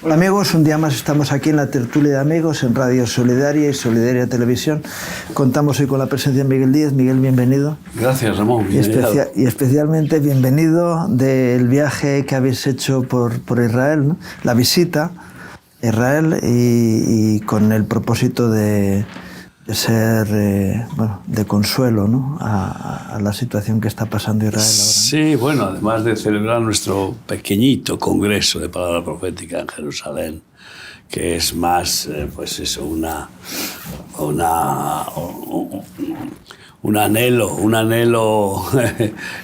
Hola amigos, un día más estamos aquí en la tertulia de amigos en Radio Solidaria y Solidaria Televisión. Contamos hoy con la presencia de Miguel Díez. Miguel, bienvenido. Gracias, Ramón. Y especialmente bienvenido del viaje que habéis hecho por Israel, ¿no? La visita a Israel y con el propósito de ser de consuelo, ¿no? a la situación que está pasando Israel ahora, ¿no? Sí, bueno, además de celebrar nuestro pequeñito congreso de palabra profética en Jerusalén, que es más, pues eso, un anhelo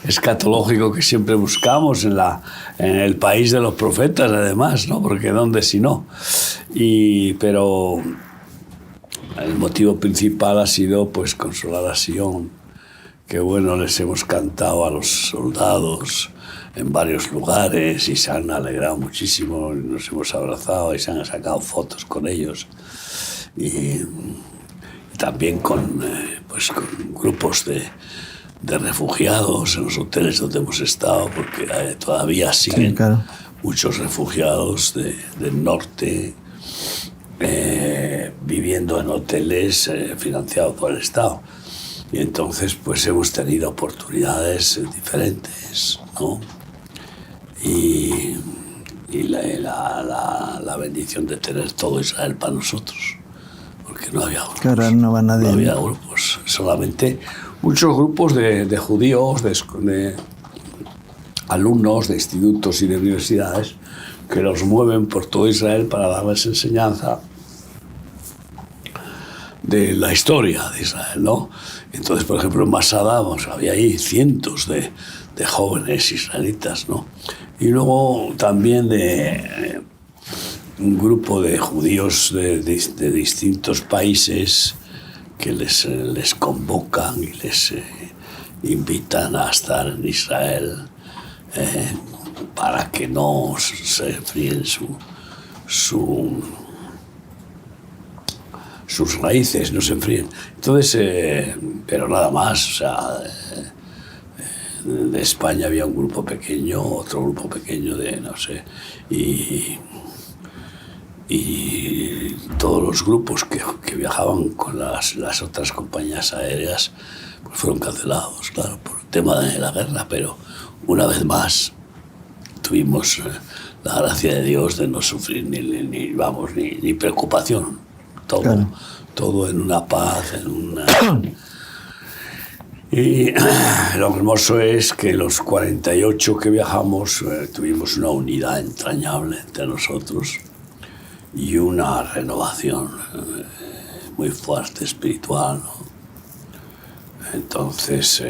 escatológico que siempre buscamos en el país de los profetas, además, ¿no? Porque ¿dónde si no? Pero el motivo principal ha sido, pues, consolar a Sion, que bueno, les hemos cantado a los soldados en varios lugares y se han alegrado muchísimo, nos hemos abrazado y se han sacado fotos con ellos. Y también con grupos de refugiados en los hoteles donde hemos estado, porque todavía siguen sí, claro, muchos refugiados del norte, viviendo en hoteles financiados por el Estado. Y entonces pues hemos tenido oportunidades diferentes, ¿no? Y la bendición de tener todo Israel para nosotros, porque no había grupos. Claro, no va nadie. No había grupos, solamente muchos grupos de judíos, de alumnos de institutos y de universidades que los mueven por todo Israel para darles enseñanza de la historia de Israel, ¿no? Entonces, por ejemplo, en Masada había ahí cientos de jóvenes israelitas, ¿no? Y luego también de un grupo de judíos de distintos países que les convocan y les invitan a estar en Israel para que no se enfríen sus raíces, no se enfríen. Entonces, pero nada más, o sea, de España había un grupo pequeño, otro grupo pequeño de, no sé, y todos los grupos que viajaban con las otras compañías aéreas pues fueron cancelados, claro, por el tema de la guerra, pero una vez más tuvimos la gracia de Dios de no sufrir ni preocupación. Todo, claro, todo en una paz, Y lo hermoso es que los 48 que viajamos tuvimos una unidad entrañable entre nosotros y una renovación muy fuerte espiritual, ¿no? Entonces,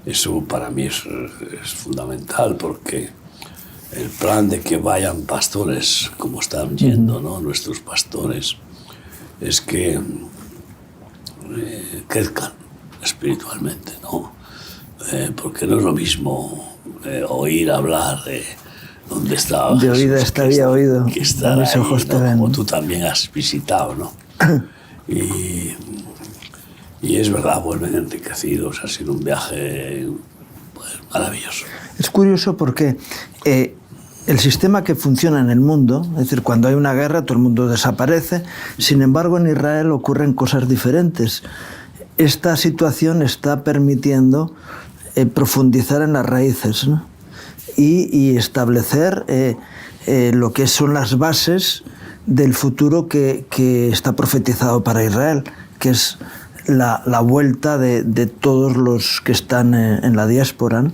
eso para mí es fundamental, porque el plan de que vayan pastores, como están yendo, ¿no? Nuestros pastores, es que crezcan espiritualmente, ¿no? Porque no es lo mismo oír hablar de dónde estaba de oído había oído, que estar mis ojos ahí, ¿no? te ven. Como tú también has visitado, ¿no? y es verdad, vuelven enriquecidos. Ha sido un viaje pues, maravilloso. Es curioso porque el sistema que funciona en el mundo, es decir, cuando hay una guerra todo el mundo desaparece, sin embargo en Israel ocurren cosas diferentes. Esta situación está permitiendo profundizar en las raíces, ¿no? y establecer lo que son las bases del futuro que está profetizado para Israel, que es la vuelta de todos los que están en la diáspora, ¿no?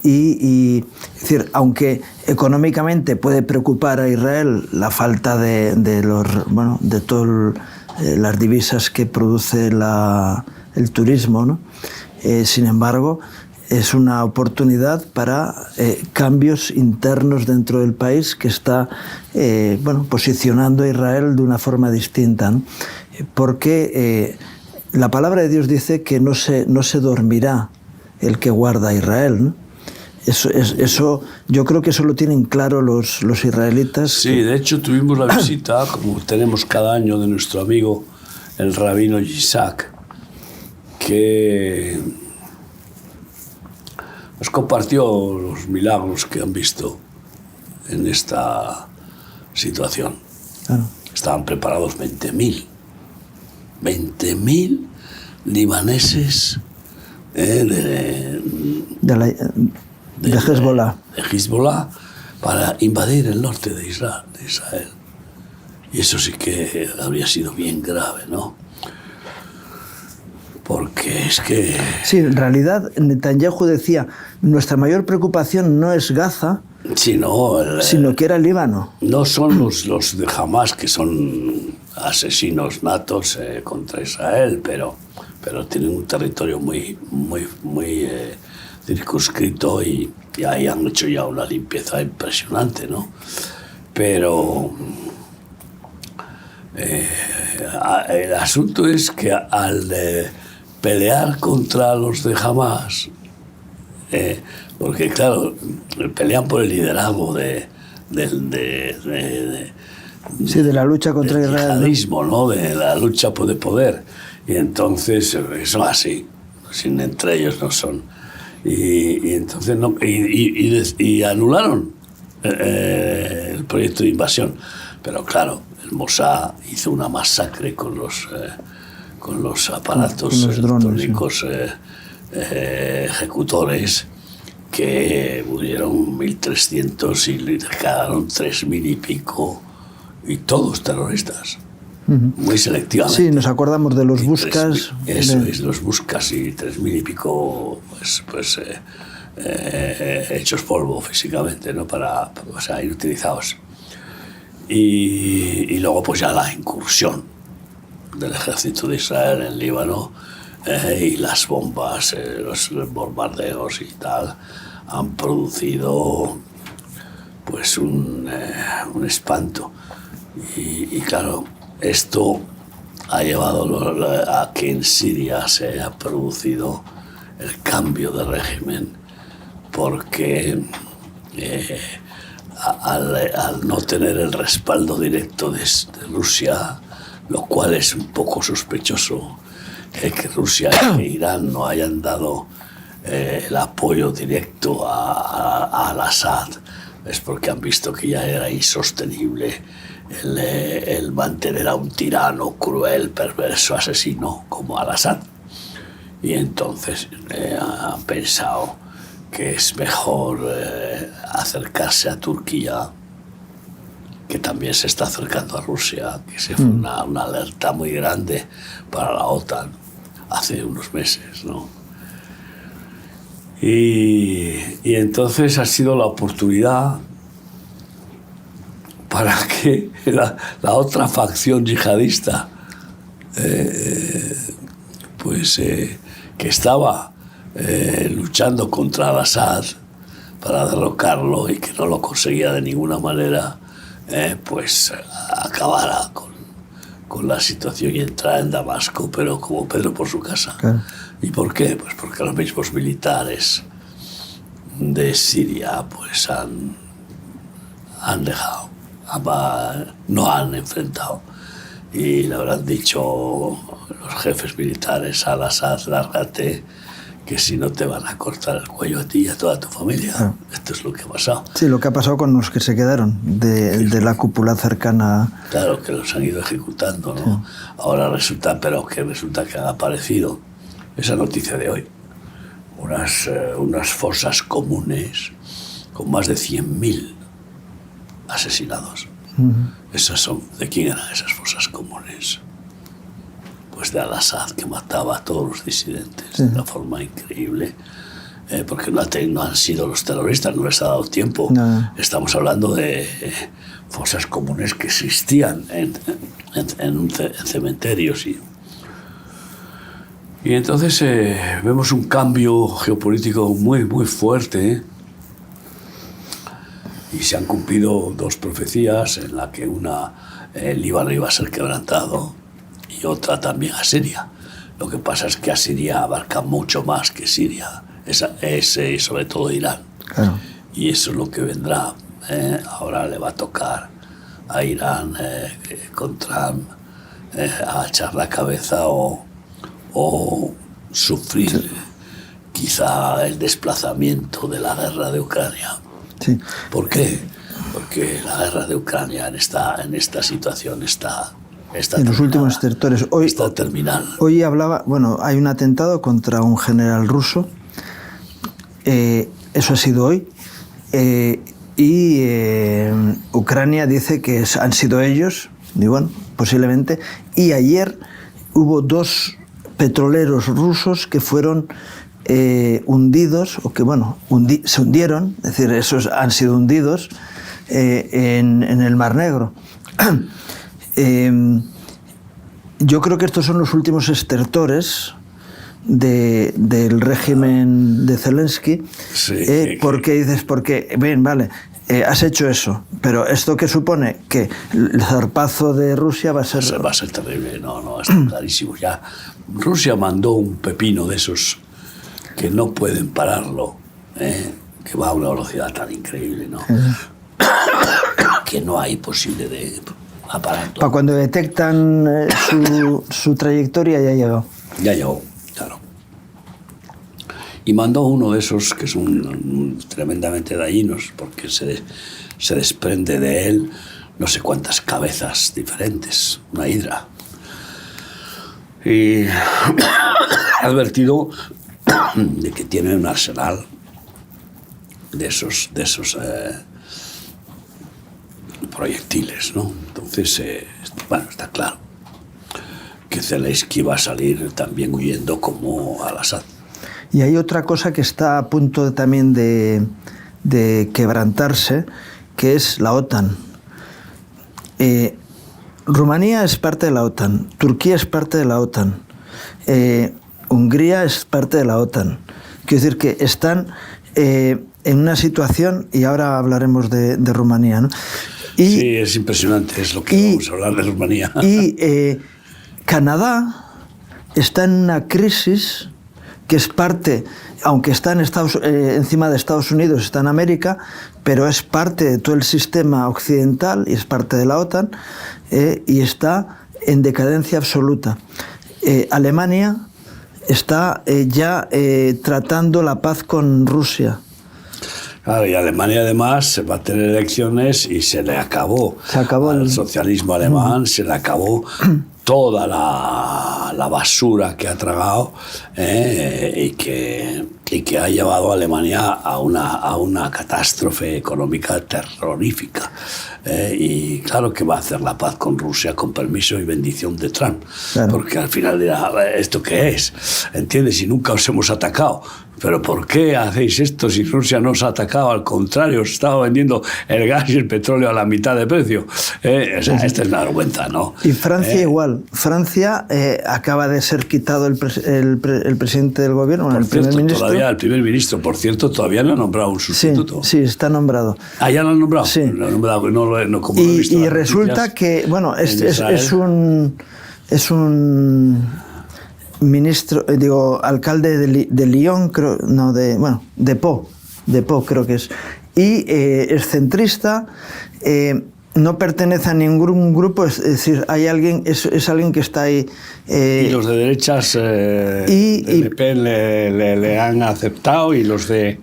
Es decir, aunque económicamente puede preocupar a Israel la falta de todas las divisas que produce el turismo, ¿no? Sin embargo, es una oportunidad para cambios internos dentro del país que está posicionando a Israel de una forma distinta, ¿no? Porque la palabra de Dios dice que no se dormirá el que guarda a Israel, ¿no? Eso, yo creo que eso lo tienen claro los israelitas. Sí, de hecho tuvimos la visita, como tenemos cada año, de nuestro amigo el rabino Yitzhak, que nos compartió los milagros que han visto en esta situación. Claro. Estaban preparados 20.000 libaneses de Hezbollah. De Hezbollah para invadir el norte de Israel. Y eso sí que habría sido bien grave, ¿no? Porque es que... Sí, en realidad Netanyahu decía, nuestra mayor preocupación no es Gaza, sino que era el Líbano. No son los de Hamas, que son asesinos natos contra Israel, pero tienen un territorio muy circunscrito y ahí han hecho ya una limpieza impresionante, ¿no? Pero el asunto es que al pelear contra los de Hamas, porque claro, pelean por el liderazgo de la lucha contra el Israel, yihadismo, ¿no? De la lucha por el poder. Y entonces son así, entre ellos no son. Y entonces no, y anularon el proyecto de invasión. Pero claro, el Mossad hizo una masacre con los aparatos electrónicos, ejecutores, que murieron 1.300 y quedaron 3.000 y pico, y todos terroristas, muy selectivamente. Sí, nos acordamos de los Buscas. Los Buscas y 3.000 y pico, pues hechos polvo físicamente, ¿no? O sea, inutilizados. Y luego pues ya la incursión del ejército de Israel en Líbano, y las bombas, los bombardeos y tal, han producido pues un espanto. Y claro, esto ha llevado a que en Siria se haya producido el cambio de régimen, porque al no tener el respaldo directo de Rusia, lo cual es un poco sospechoso, que Rusia y Irán no hayan dado el apoyo directo a al-Assad, es porque han visto que ya era insostenible el mantener a un tirano cruel, perverso, asesino como al-Assad. Y entonces han pensado que es mejor acercarse a Turquía, que también se está acercando a Rusia, que se fue una alerta muy grande para la OTAN hace unos meses, ¿no? Y entonces ha sido la oportunidad para que la otra facción yihadista, que estaba luchando contra al-Assad para derrocarlo y que no lo conseguía de ninguna manera, pues acabara con la situación y entrar en Damasco, pero como Pedro por su casa. Claro. ¿Y por qué? Pues porque los mismos militares de Siria pues han dejado, no han enfrentado, y le habrán dicho los jefes militares a al-Assad: lárgate, que si no te van a cortar el cuello a ti y a toda tu familia. Ah. Esto es lo que ha pasado. Sí, lo que ha pasado con los que se quedaron de la cúpula cercana. Claro, que los han ido ejecutando, ¿no? Sí. Ahora resulta que han aparecido, esa noticia de hoy, unas fosas comunes con más de 100.000 asesinados. Esas son, ¿de quién eran esas fosas comunes? Pues de al-Assad, que mataba a todos los disidentes de una forma increíble, porque no han sido los terroristas, no les ha dado tiempo. No. Estamos hablando de fosas comunes que existían en cementerios. Y entonces vemos un cambio geopolítico muy, muy fuerte, y se han cumplido dos profecías, en la que una, el Líbano iba a ser quebrantado, y otra también a Siria. Lo que pasa es que a Siria abarca mucho más que Siria, sobre todo Irán. Claro. Y eso es lo que vendrá. Ahora le va a tocar a Irán, con Trump, a echar la cabeza o sufrir quizá el desplazamiento de la guerra de Ucrania. Sí. ¿Por qué? porque la guerra de Ucrania en esta situación está en los últimos territorios. Hoy, está terminal. Hoy hablaba, bueno, hay un atentado contra un general ruso, eso ha sido hoy, y Ucrania dice que han sido ellos, y bueno, posiblemente, y ayer hubo 2 petroleros rusos que fueron hundidos, o que bueno, se hundieron, es decir, esos han sido hundidos en el Mar Negro. Yo creo que estos son los últimos estertores del régimen de Zelensky, sí, porque dices, porque, bien, vale, has hecho eso, pero esto que supone que el zarpazo de Rusia va a ser terrible, no, está clarísimo. Ya Rusia mandó un pepino de esos que no pueden pararlo, que va a una velocidad tan increíble, ¿no? Que no hay posible de apararlo. Para cuando detectan su trayectoria ya llegó. Ya llegó, claro. Y mandó uno de esos que son tremendamente dañinos, porque se desprende de él no sé cuántas cabezas diferentes, una hidra. Y ha advertido de que tiene un arsenal de esos proyectiles, ¿no? Entonces, bueno, está claro que Zelensky va a salir también huyendo como al-Assad. Y hay otra cosa que está a punto también de quebrantarse, que es la OTAN. Rumanía es parte de la OTAN, Turquía es parte de la OTAN, Hungría es parte de la OTAN. Quiero decir que están en una situación, y ahora hablaremos de Rumanía, ¿no? Sí, es impresionante, es lo que vamos a hablar de Rumanía. Y Canadá está en una crisis que es parte, aunque está encima de Estados Unidos, está en América, pero es parte de todo el sistema occidental y es parte de la OTAN, y está en decadencia absoluta. Alemania está ya tratando la paz con Rusia. Claro, y Alemania además va a tener elecciones y se le acabó. Al socialismo alemán, se le acabó toda la basura que ha tragado, y que ha llevado a Alemania a una catástrofe económica terrorífica. Y claro que va a hacer la paz con Rusia con permiso y bendición de Trump. Claro. Porque al final dirá, ¿esto qué es? ¿Entiendes? Si nunca os hemos atacado. ¿Pero por qué hacéis esto si Rusia no os ha atacado? Al contrario, os estaba vendiendo el gas y el petróleo a la mitad de precio. O sea, esta es una vergüenza, ¿no? Y Francia igual. Francia acaba de ser quitado el presidente del gobierno, el primer ministro. Todavía el primer ministro, por cierto, todavía no ha nombrado un sustituto. Sí, está nombrado. Ah, ¿ya lo han nombrado? Sí. Lo han nombrado, no como lo he visto. Y resulta que, bueno, es un ministro, alcalde de Lyon, creo, no, de Pau, creo que es, y es centrista, no pertenece a ningún grupo, es decir, hay alguien, es alguien que está ahí. Y los de derechas Le Pen le han aceptado, y los de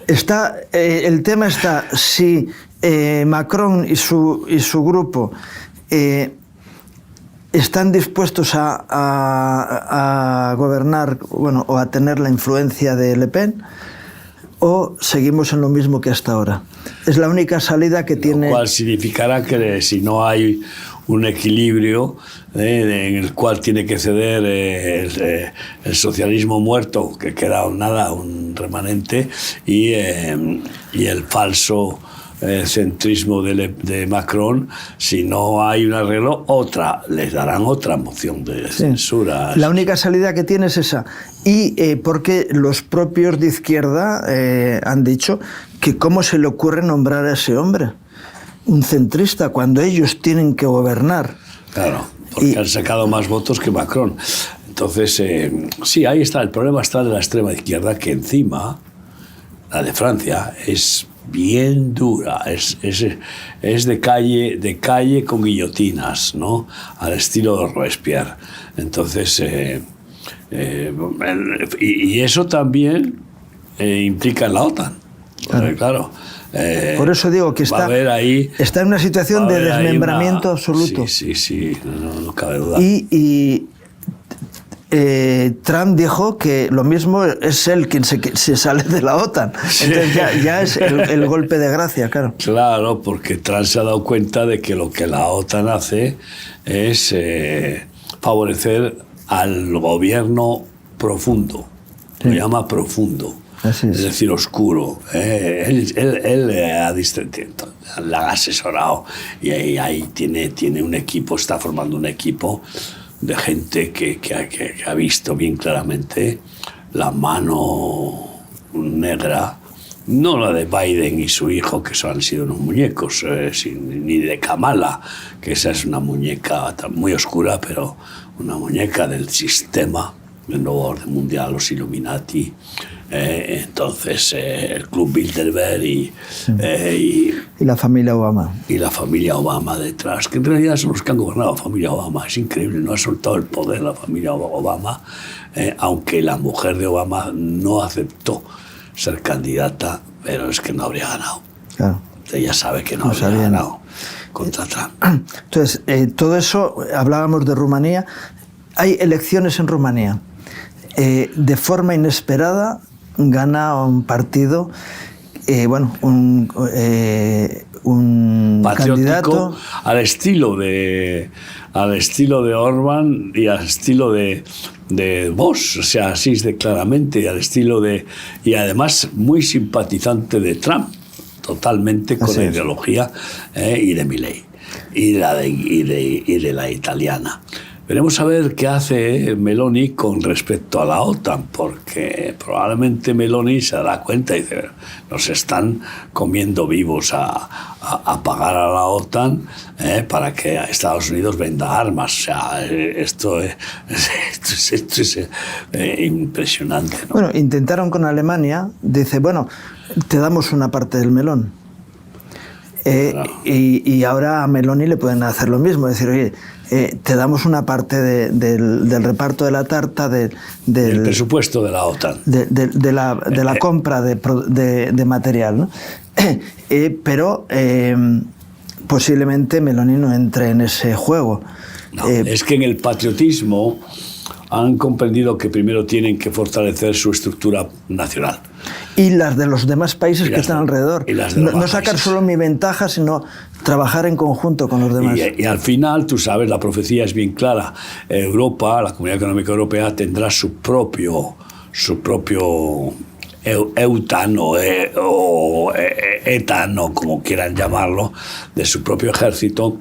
está, el tema está si Macron y su grupo están dispuestos a gobernar, bueno, o a tener la influencia de Le Pen, o seguimos en lo mismo que hasta ahora. Es la única salida que tiene. Lo cual significará que si no hay un equilibrio en el cual tiene que ceder el socialismo muerto, que queda un remanente, y el falso centrismo de Macron, si no hay un arreglo, les darán otra moción de censura. La única salida que tiene es esa. Y porque los propios de izquierda han dicho que cómo se le ocurre nombrar a ese hombre, un centrista, cuando ellos tienen que gobernar. Claro, porque han sacado más votos que Macron. Entonces, sí, ahí está. El problema está de la extrema izquierda, que encima, la de Francia, es bien dura, es de calle con guillotinas, ¿no? Al estilo de Robespierre. Entonces, y eso también implica en la OTAN. Claro. Por eso digo que está en una situación de desmembramiento absoluto. Sí, no cabe duda. Y Trump dijo que lo mismo es él quien se sale de la OTAN. Entonces ya es el golpe de gracia, claro. Claro, porque Trump se ha dado cuenta de que lo que la OTAN hace es favorecer al gobierno profundo. Lo llama profundo. Es decir, oscuro. Él la ha asesorado y ahí tiene un equipo, está formando un equipo de gente que ha visto bien claramente la mano negra, no la de Biden y su hijo, que han sido unos muñecos, ni de Kamala, que esa es una muñeca muy oscura, pero una muñeca del sistema, del nuevo orden mundial, los Illuminati. Entonces el Club Bilderberg y la familia Obama. Y la familia Obama detrás, que en realidad son los que han gobernado la familia Obama. Es increíble, no ha soltado el poder la familia Obama, aunque la mujer de Obama no aceptó ser candidata, pero es que no habría ganado. Claro. Ella sabe que no habría ganado contra Trump. Entonces, todo eso, hablábamos de Rumanía. Hay elecciones en Rumanía. De forma inesperada gana un partido, un candidato al estilo de Orbán y al estilo de Vox, o sea, así es de claramente, al estilo y además muy simpatizante de Trump, totalmente con la ideología y de Milei y de la italiana. Veremos a ver qué hace Meloni con respecto a la OTAN, porque probablemente Meloni se dará cuenta y dice, nos están comiendo vivos a pagar a la OTAN para que a Estados Unidos venda armas. O sea, esto es impresionante, ¿no? Bueno, intentaron con Alemania, dice, bueno, te damos una parte del melón. Claro. Y ahora a Meloni le pueden hacer lo mismo, decir, oye, te damos una parte del reparto de la tarta, del presupuesto de la OTAN, de la compra de material, ¿no? Pero posiblemente Meloni no entre en ese juego. No, es que en el patriotismo han comprendido que primero tienen que fortalecer su estructura nacional. Y las de los demás países que están alrededor. No sacar solo mi ventaja, sino trabajar en conjunto con los demás. Y al final, tú sabes, la profecía es bien clara. Europa, la Comunidad Económica Europea, tendrá su propio EUTAN o ETAN, o como quieran llamarlo, de su propio ejército,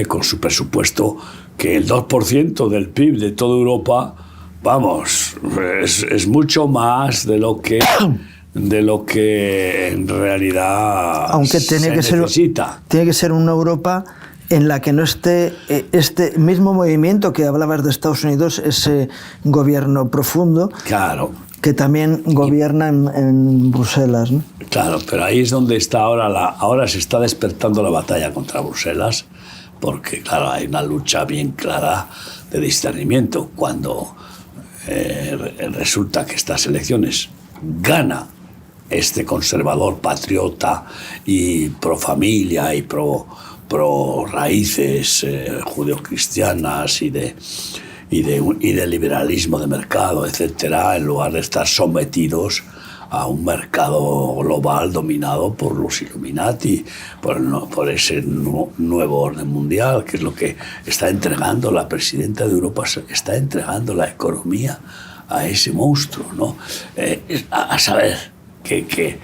con su presupuesto, que el 2% del PIB de toda Europa, vamos, es mucho más de lo que en realidad aunque necesita. Tiene que ser una Europa en la que no esté este mismo movimiento que hablabas de Estados Unidos, ese gobierno profundo, claro, que también gobierna en Bruselas, ¿no? Claro, pero ahí es donde está ahora se está despertando la batalla contra Bruselas, porque claro, hay una lucha bien clara de discernimiento. Cuando resulta que estas elecciones gana este conservador patriota y pro familia y pro raíces judeocristianas y de liberalismo de mercado, etcétera, en lugar de estar sometidos a un mercado global dominado por los Illuminati, por ese nuevo orden mundial, que es lo que está entregando la presidenta de Europa, está entregando la economía a ese monstruo, ¿no? A saber qué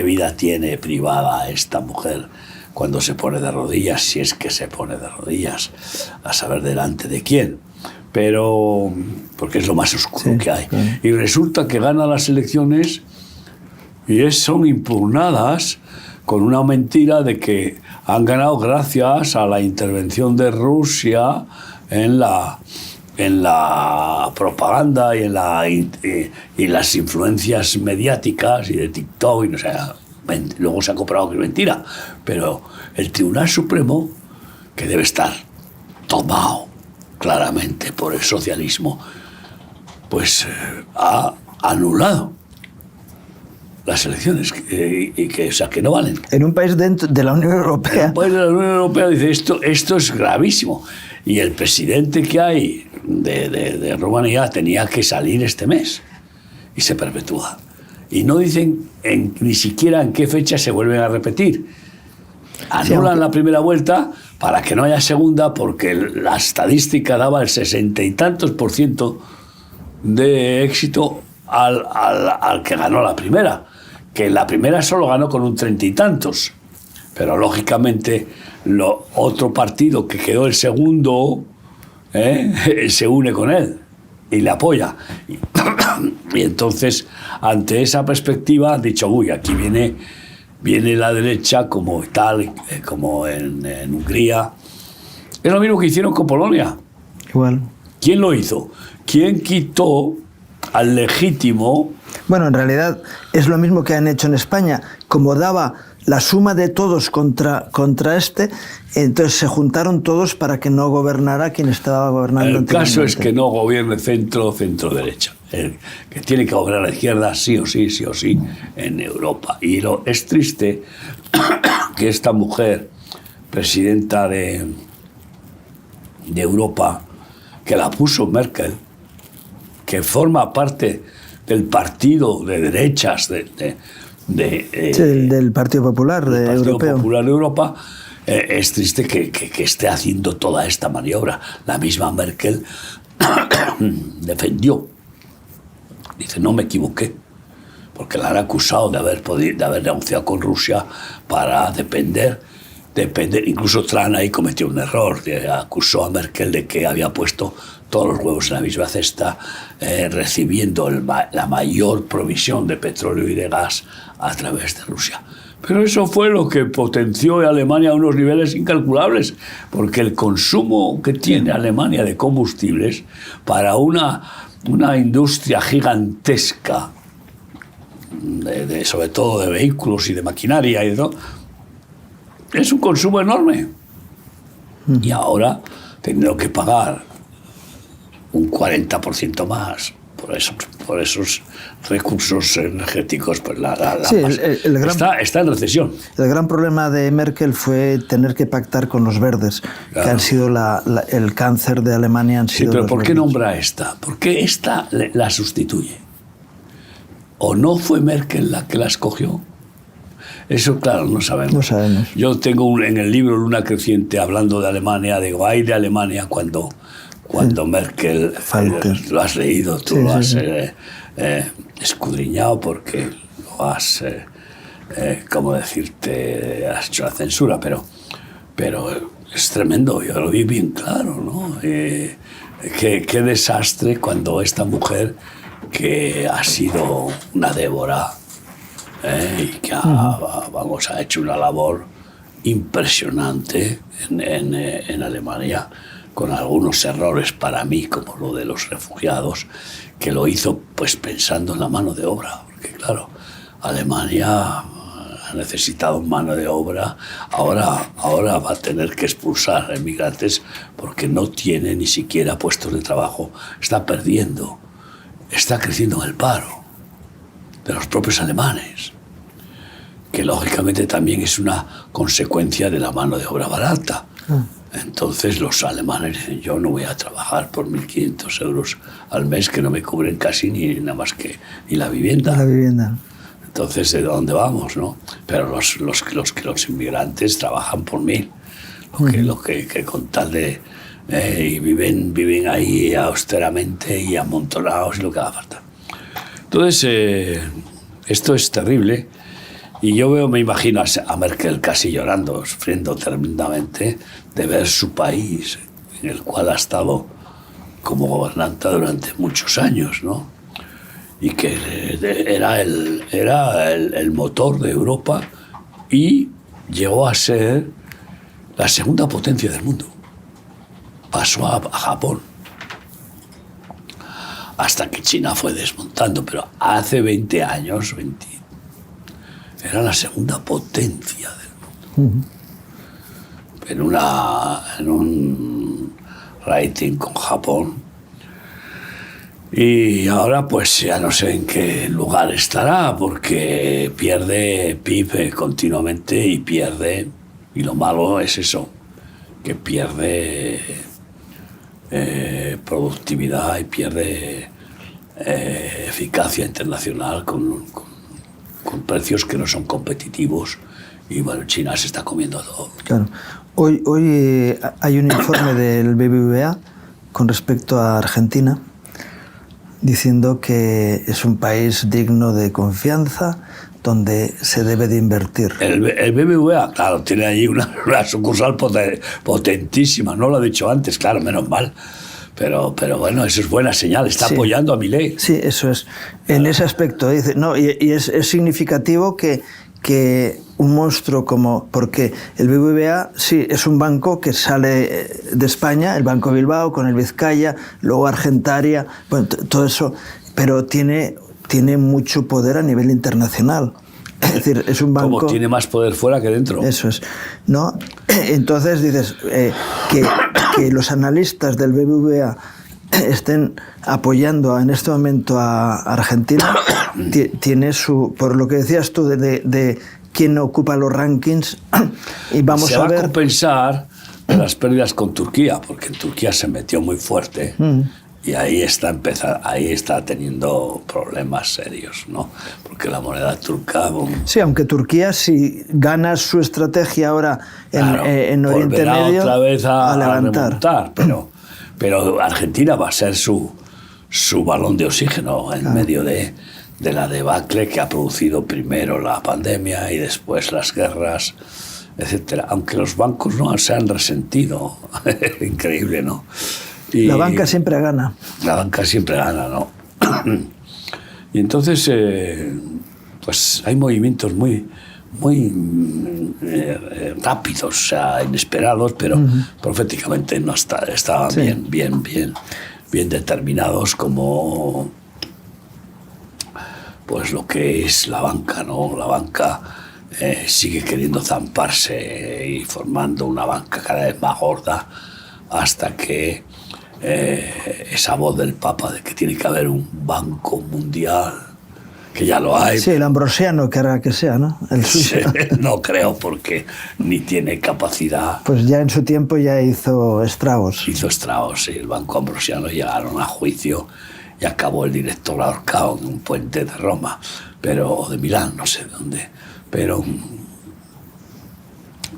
vida tiene privada esta mujer cuando se pone de rodillas, si es que se pone de rodillas, a saber delante de quién. Pero porque es lo más oscuro que hay. Y resulta que gana las elecciones y son impugnadas con una mentira de que han ganado gracias a la intervención de Rusia en la propaganda y las influencias mediáticas y de TikTok y no sé. Luego se ha comprobado que es mentira, pero el Tribunal Supremo, que debe estar tomado claramente por el socialismo, pues ha anulado las elecciones, o sea, que no valen. En un país dentro de la Unión Europea. En un país de la Unión Europea dice, esto es gravísimo. Y el presidente que hay de Rumanía tenía que salir este mes. Y se perpetúa. Y no dicen ni siquiera en qué fecha se vuelven a repetir. Anulan la primera vuelta para que no haya segunda, porque la estadística daba el 60 y tantos % de éxito al que ganó la primera. Que la primera solo ganó con un 30 y tantos. Pero lógicamente otro partido que quedó el segundo se une con él y le apoya. Y entonces, ante esa perspectiva, han dicho, uy, aquí viene la derecha como tal, como en Hungría. Es lo mismo que hicieron con Polonia. Igual. ¿Quién lo hizo? ¿Quién quitó al legítimo? Bueno, en realidad es lo mismo que han hecho en España. Como daba la suma de todos contra entonces se juntaron todos para que no gobernara quien estaba gobernando anteriormente. El caso es que no gobierne centro-derecha. Que tiene que gobernar la izquierda sí o sí en Europa. Y es triste que esta mujer, presidenta de Europa, que la puso Merkel, que forma parte del partido de derechas del Partido Popular Partido Popular de Europa, es triste que esté haciendo toda esta maniobra. La misma Merkel defendió. Dice, no me equivoqué, porque la han acusado de haber negociado con Rusia para depender. Incluso Trump ahí cometió un error, acusó a Merkel de que había puesto todos los huevos en la misma cesta, recibiendo la mayor provisión de petróleo y de gas a través de Rusia. Pero eso fue lo que potenció a Alemania a unos niveles incalculables, porque el consumo que tiene Alemania de combustibles para una industria gigantesca, sobre todo de vehículos y de maquinaria y de todo, es un consumo enorme. Y ahora tendrán que pagar un 40% más por esos recursos energéticos. Pues está en recesión. El gran problema de Merkel fue tener que pactar con los verdes, claro, que han sido el cáncer de Alemania. Sí, pero ¿por qué nombra a esta? ¿Por qué esta la sustituye? ¿O no fue Merkel la que la escogió? Eso, claro, no sabemos. No sabemos. Yo tengo en el libro Luna Creciente, hablando de Alemania, digo, ay de Alemania cuando Merkel, lo has leído, tú lo has escudriñado porque lo has, ¿cómo decirte? Has hecho la censura, pero es tremendo, yo lo vi bien claro, ¿no? Qué desastre cuando esta mujer, que ha sido una Débora, y que ha hecho una labor impresionante en Alemania, con algunos errores para mí, como lo de los refugiados, que lo hizo pues pensando en la mano de obra, porque claro, Alemania ha necesitado mano de obra, ahora va a tener que expulsar a inmigrantes porque no tiene ni siquiera puestos de trabajo, está perdiendo, está creciendo el paro de los propios alemanes, que lógicamente también es una consecuencia de la mano de obra barata. Entonces los alemanes dicen, yo no voy a trabajar por 1.500 euros al mes, que no me cubren casi ni nada más que ni la vivienda. La vivienda. Entonces, ¿de dónde vamos, no? Pero los inmigrantes trabajan por 1.000, lo que con tal de... y viven ahí austeramente y amontonados y lo que haga falta. Entonces, esto es terrible. Y yo me imagino a Merkel casi llorando, sufriendo tremendamente de ver su país, en el cual ha estado como gobernante durante muchos años, ¿no? Y que era el motor de Europa y llegó a ser la segunda potencia del mundo. Pasó a Japón, hasta que China fue desmontando, pero hace 20 años, era la segunda potencia del mundo. En un rating con Japón, Y ahora pues ya no sé en qué lugar estará, porque pierde PIB continuamente y lo malo es eso, que pierde productividad y pierde eficacia internacional con precios que no son competitivos, y bueno, China se está comiendo todo. Claro. Hoy hay un informe del BBVA con respecto a Argentina, diciendo que es un país digno de confianza, donde se debe de invertir. El BBVA, claro, tiene allí una sucursal potentísima, no lo he dicho antes, claro, menos mal. Pero bueno, eso es buena señal, está apoyando a Milei. Sí, eso es. En ese aspecto, dice, no, y es significativo que un monstruo como... Porque el BBVA, sí, es un banco que sale de España, el Banco Bilbao, con el Vizcaya, luego Argentaria, bueno, todo eso, pero tiene mucho poder a nivel internacional. Es decir, es un banco... Como tiene más poder fuera que dentro. Eso es, ¿no? Entonces dices que los analistas del BBVA estén apoyando en este momento a Argentina, tiene su... Por lo que decías tú de quién ocupa los rankings, y vamos a ver... Se va a compensar las pérdidas con Turquía, porque en Turquía se metió muy fuerte. Y ahí está teniendo problemas serios, ¿no? Porque la moneda turca... Sí, aunque Turquía, si gana su estrategia ahora en Oriente Medio, otra vez a levantar. Remontar, pero Argentina va a ser su balón de oxígeno en medio de la debacle que ha producido primero la pandemia y después las guerras, etcétera. Aunque los bancos no se han resentido. Increíble, ¿no? Y la banca siempre gana. La banca siempre gana, ¿no? Y entonces, pues hay movimientos muy rápidos, o sea, inesperados, pero proféticamente no estaban bien determinados, como pues lo que es la banca, ¿no? La banca sigue queriendo zamparse y formando una banca cada vez más gorda, hasta que esa voz del Papa de que tiene que haber un banco mundial, que ya lo hay. Sí, el ambrosiano, que hará que sea, ¿no? El suizo. No creo, porque ni tiene capacidad. Pues ya en su tiempo ya hizo estragos. Hizo estragos, sí. El banco ambrosiano llegaron a juicio y acabó el director ahorcado en un puente de Roma, o de Milán, no sé dónde. Pero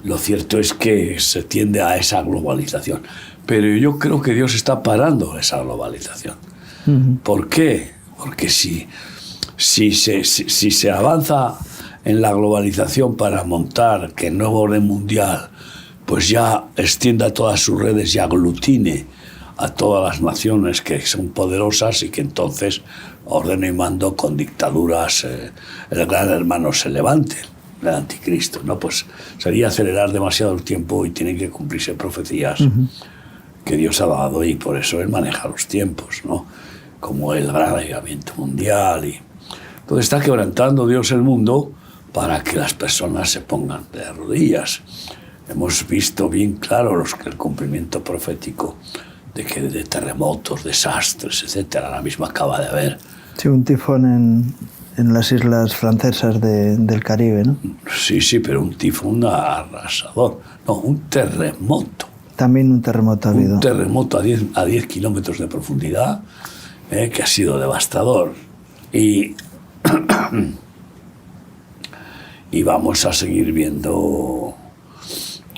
lo cierto es que se tiende a esa globalización. Pero yo creo que Dios está parando esa globalización. ¿Por qué? Porque si se avanza en la globalización para montar que el nuevo orden mundial pues ya extienda todas sus redes y aglutine a todas las naciones que son poderosas, y que entonces ordeno y mando con dictaduras, el gran hermano se levante, el anticristo, ¿no? Pues sería acelerar demasiado el tiempo, y tienen que cumplirse profecías que Dios ha dado, y por eso Él maneja los tiempos, ¿no? Como el gran avivamiento mundial. Entonces está quebrantando Dios el mundo para que las personas se pongan de rodillas. Hemos visto bien claro el cumplimiento profético de terremotos, desastres, etcétera. La misma acaba de haber. Sí, un tifón en las islas francesas del Caribe, ¿no? Sí, pero un tifón arrasador. No, un terremoto. También un terremoto ha habido. Un terremoto a 10 kilómetros de profundidad, que ha sido devastador. Y vamos a seguir viendo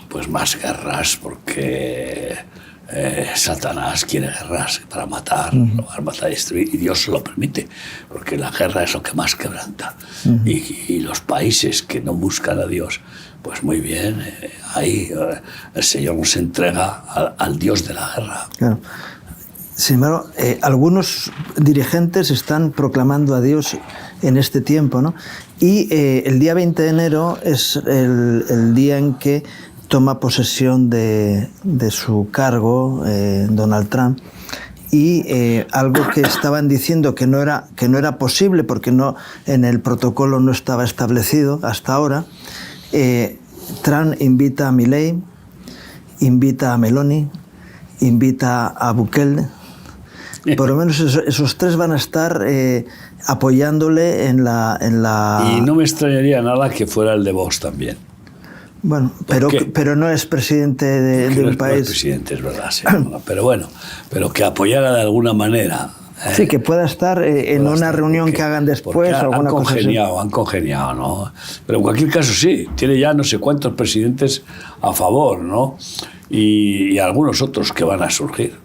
pues más guerras, porque Satanás quiere guerras para matar, para destruir, y Dios lo permite, porque la guerra es lo que más quebranta. Y los países que no buscan a Dios, pues muy bien, ahí el Señor nos entrega al Dios de la guerra. Claro. Sin embargo, algunos dirigentes están proclamando a Dios en este tiempo, ¿no? Y el día 20 de enero es el día en que toma posesión de su cargo Donald Trump, y algo que estaban diciendo que no era posible, porque en el protocolo no estaba establecido hasta ahora. Trump invita a Milei, invita a Meloni, invita a Bukele, Por lo menos esos tres van a estar apoyándole en la... Y no me extrañaría nada que fuera el de Vox también. Bueno, pero no es presidente de un país. No es presidente, es verdad, sí, pero bueno, pero que apoyara de alguna manera. Sí, que pueda estar en una reunión que hagan después. Han congeniado, ¿no? Pero en cualquier caso sí, tiene ya no sé cuántos presidentes a favor, ¿no? Y algunos otros que van a surgir.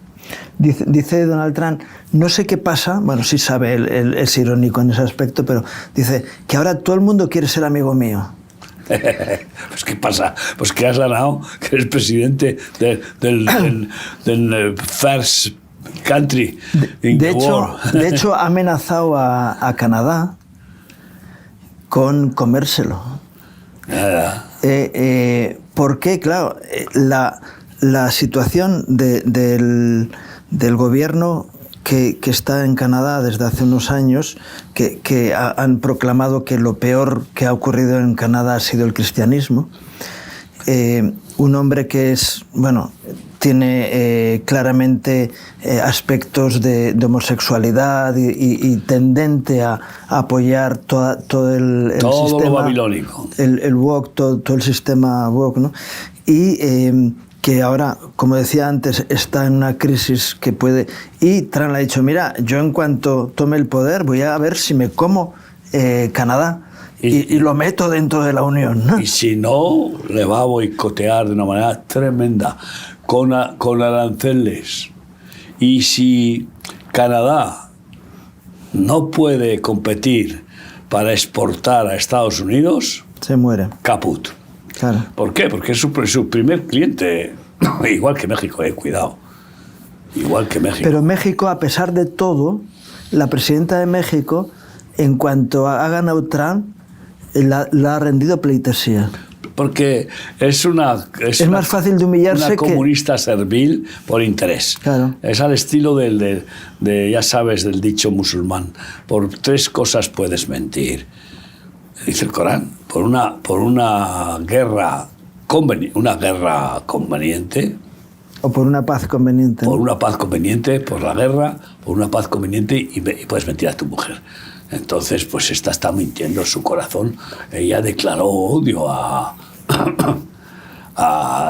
Dice Donald Trump, no sé qué pasa, bueno, sí sabe, él es irónico en ese aspecto, pero dice que ahora todo el mundo quiere ser amigo mío. Pues ¿qué pasa? Pues que has ganado, que eres presidente del first country in the world. De hecho, ha amenazado a Canadá con comérselo. Porque, claro, la situación del gobierno que está en Canadá desde hace unos años, que han proclamado que lo peor que ha ocurrido en Canadá ha sido el cristianismo. Un hombre que es, bueno, tiene claramente aspectos de homosexualidad y tendente a apoyar todo el todo sistema, lo babilónico, el woke, todo el sistema woke, ¿no? Y que ahora, como decía antes, está en una crisis que puede... Y Trump le ha dicho, mira, yo en cuanto tome el poder voy a ver si me como Canadá y lo meto dentro de la Unión, ¿no? Y si no, le va a boicotear de una manera tremenda, con aranceles. Y si Canadá no puede competir para exportar a Estados Unidos... Se muere. Caput. Claro. ¿Por qué? Porque es su primer cliente, igual que México, cuidado, igual que México. Pero México, a pesar de todo, la presidenta de México, en cuanto ha ganado Trump, la ha rendido pleitesía. Porque es más fácil de humillarse una comunista servil por interés. Claro. Es al estilo ya sabes, del dicho musulmán. Por tres cosas puedes mentir. Dice el Corán, por una guerra conveniente. O por una paz conveniente. Por una paz conveniente, por la guerra, por una paz conveniente y puedes mentir a tu mujer. Entonces, pues esta está mintiendo en su corazón. Ella declaró odio a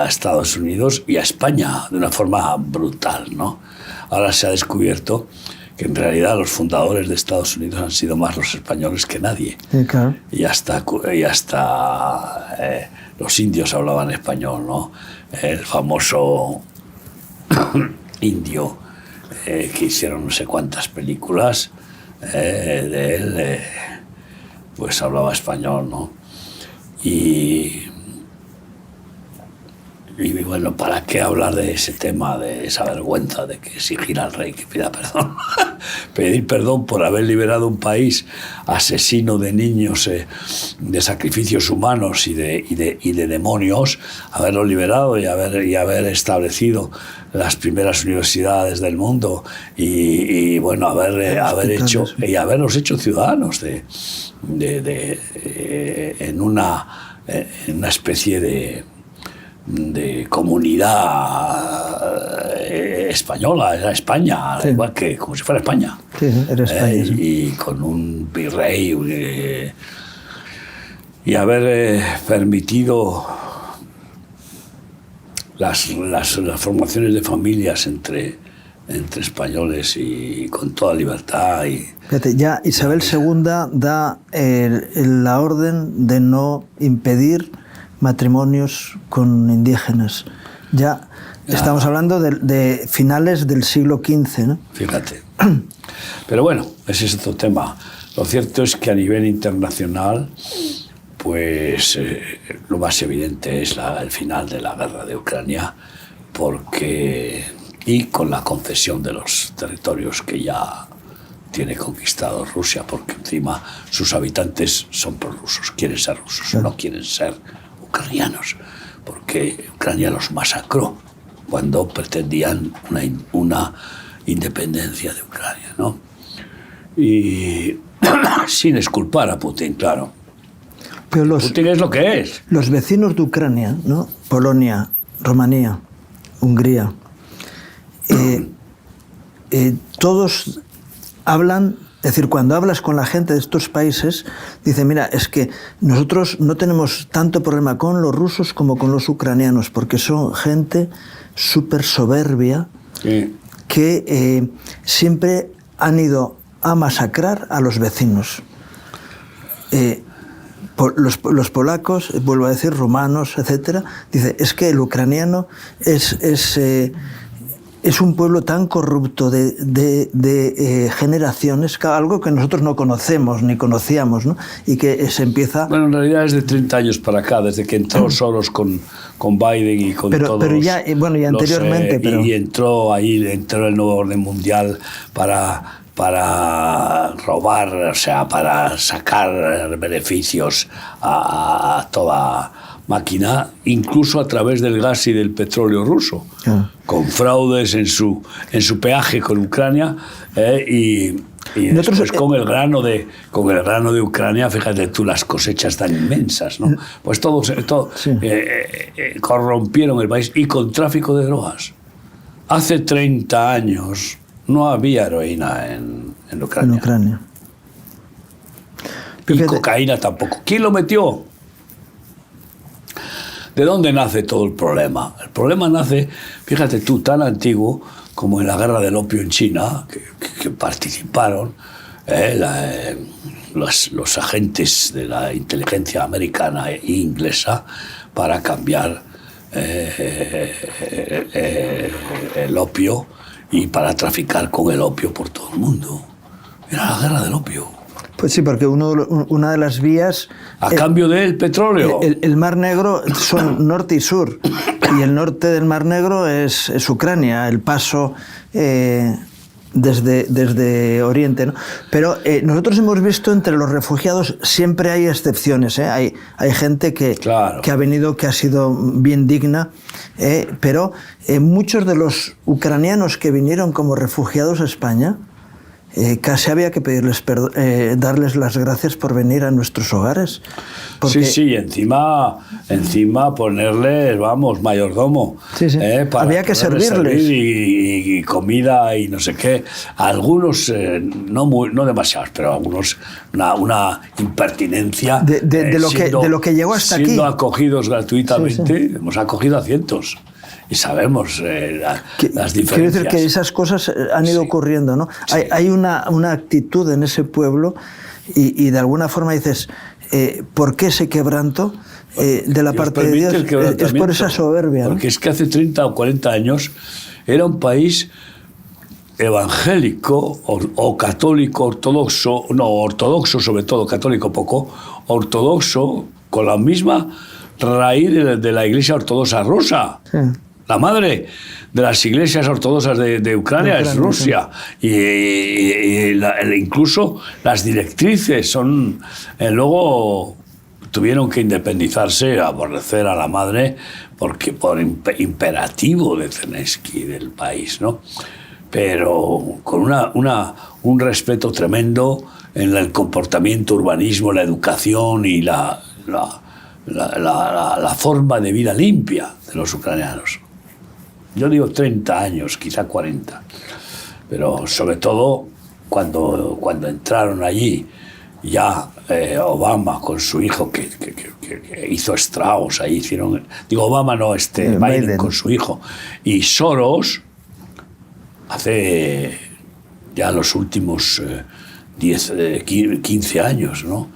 Estados Unidos y a España de una forma brutal, ¿no? Ahora se ha descubierto que en realidad los fundadores de Estados Unidos han sido más los españoles que nadie. Sí, claro. Y hasta los indios hablaban español, ¿no? El famoso indio que hicieron no sé cuántas películas de él, pues hablaba español, ¿no? Y bueno, ¿para qué hablar de ese tema, de esa vergüenza de que exigir al rey que pida perdón? Pedir perdón por haber liberado un país asesino de niños, de sacrificios humanos y de demonios, haberlo liberado y haber establecido las primeras universidades del mundo y bueno, haberlos hecho ciudadanos en una especie de comunidad española, era España, sí. Igual que como si fuera España. Sí, era España. Sí. Y con un virrey y haber permitido las formaciones de familias entre españoles y con toda libertad. Fíjate, ya Isabel II da la orden de no impedir matrimonios con indígenas. Ya estamos hablando de finales del siglo XV, ¿no? Fíjate. Pero bueno, ese es otro tema. Lo cierto es que a nivel internacional, pues lo más evidente es el final de la guerra de Ucrania, y con la concesión de los territorios que ya tiene conquistados Rusia, porque encima sus habitantes son prorrusos, quieren ser rusos, sí. No quieren ser ucranianos, porque Ucrania los masacró cuando pretendían una independencia de Ucrania, ¿no? Y sin exculpar a Putin, claro. Pero Putin es lo que es. Los vecinos de Ucrania, ¿no? Polonia, Rumanía, Hungría, todos hablan, es decir, cuando hablas con la gente de estos países, dicen, mira, es que nosotros no tenemos tanto problema con los rusos como con los ucranianos, porque son gente súper soberbia, Sí. que siempre han ido a masacrar a los vecinos. Los polacos, vuelvo a decir, rumanos, etcétera, dice, es que el ucraniano es un pueblo tan corrupto de generaciones, algo que nosotros no conocemos ni conocíamos, ¿no? Y que se empieza... Bueno, en realidad es de 30 años para acá, desde que entró Soros con Biden y con todos... Pero ya, bueno, y anteriormente... Y entró el nuevo orden mundial para robar, o sea, para sacar beneficios a toda máquina, incluso a través del gas y del petróleo ruso, con fraudes en su peaje con Ucrania, y después con el grano de Ucrania, fíjate tú las cosechas tan inmensas, ¿no? Pues todo sí. Corrompieron el país, y con tráfico de drogas. Hace 30 años no había heroína en Ucrania. En Ucrania. Y cocaína tampoco. ¿Quién lo metió? ¿De dónde nace todo el problema? El problema nace, fíjate tú, tan antiguo como en la guerra del opio en China, que participaron los agentes de la inteligencia americana e inglesa para cambiar el opio y para traficar con el opio por todo el mundo. Era la guerra del opio. Pues sí, porque una de las vías... A cambio del petróleo. El Mar Negro son norte y sur, y el norte del Mar Negro es Ucrania, el paso desde Oriente, ¿no? Pero nosotros hemos visto entre los refugiados, siempre hay excepciones, ¿eh? Hay gente Claro. que ha venido, que ha sido bien digna, pero muchos de los ucranianos que vinieron como refugiados a España, casi había que pedirles darles las gracias por venir a nuestros hogares. Porque... Sí, encima ponerles, vamos, mayordomo. Sí. Para había que servirles. Y comida y no sé qué. Algunos, no demasiados, pero algunos, una impertinencia. De lo que llegó hasta aquí. Siendo acogidos gratuitamente, Sí. hemos acogido a cientos. Y sabemos las diferencias. Quiero decir que esas cosas han ido ocurriendo, ¿no? Sí. Hay una actitud en ese pueblo y de alguna forma dices, ¿por qué ese quebranto de la parte de Dios? Es por esa soberbia, ¿no? Porque es que hace 30 o 40 años era un país evangélico o católico, ortodoxo sobre todo, católico poco, ortodoxo, con la misma raíz de la Iglesia Ortodoxa rusa. Sí. La madre de las iglesias ortodoxas de Ucrania es Rusia. Sí. Y incluso las directrices son... luego tuvieron que independizarse, aborrecer a la madre, porque por imperativo de Zelensky del país, ¿no? Pero con un respeto tremendo en el comportamiento, urbanismo, la educación y la forma de vida limpia de los ucranianos. Yo digo 30 años, quizá 40, pero sobre todo cuando entraron allí, ya Obama con su hijo que hizo estragos, ahí hicieron, digo Obama no, Biden con su hijo, y Soros, hace ya los últimos 15 años, ¿no?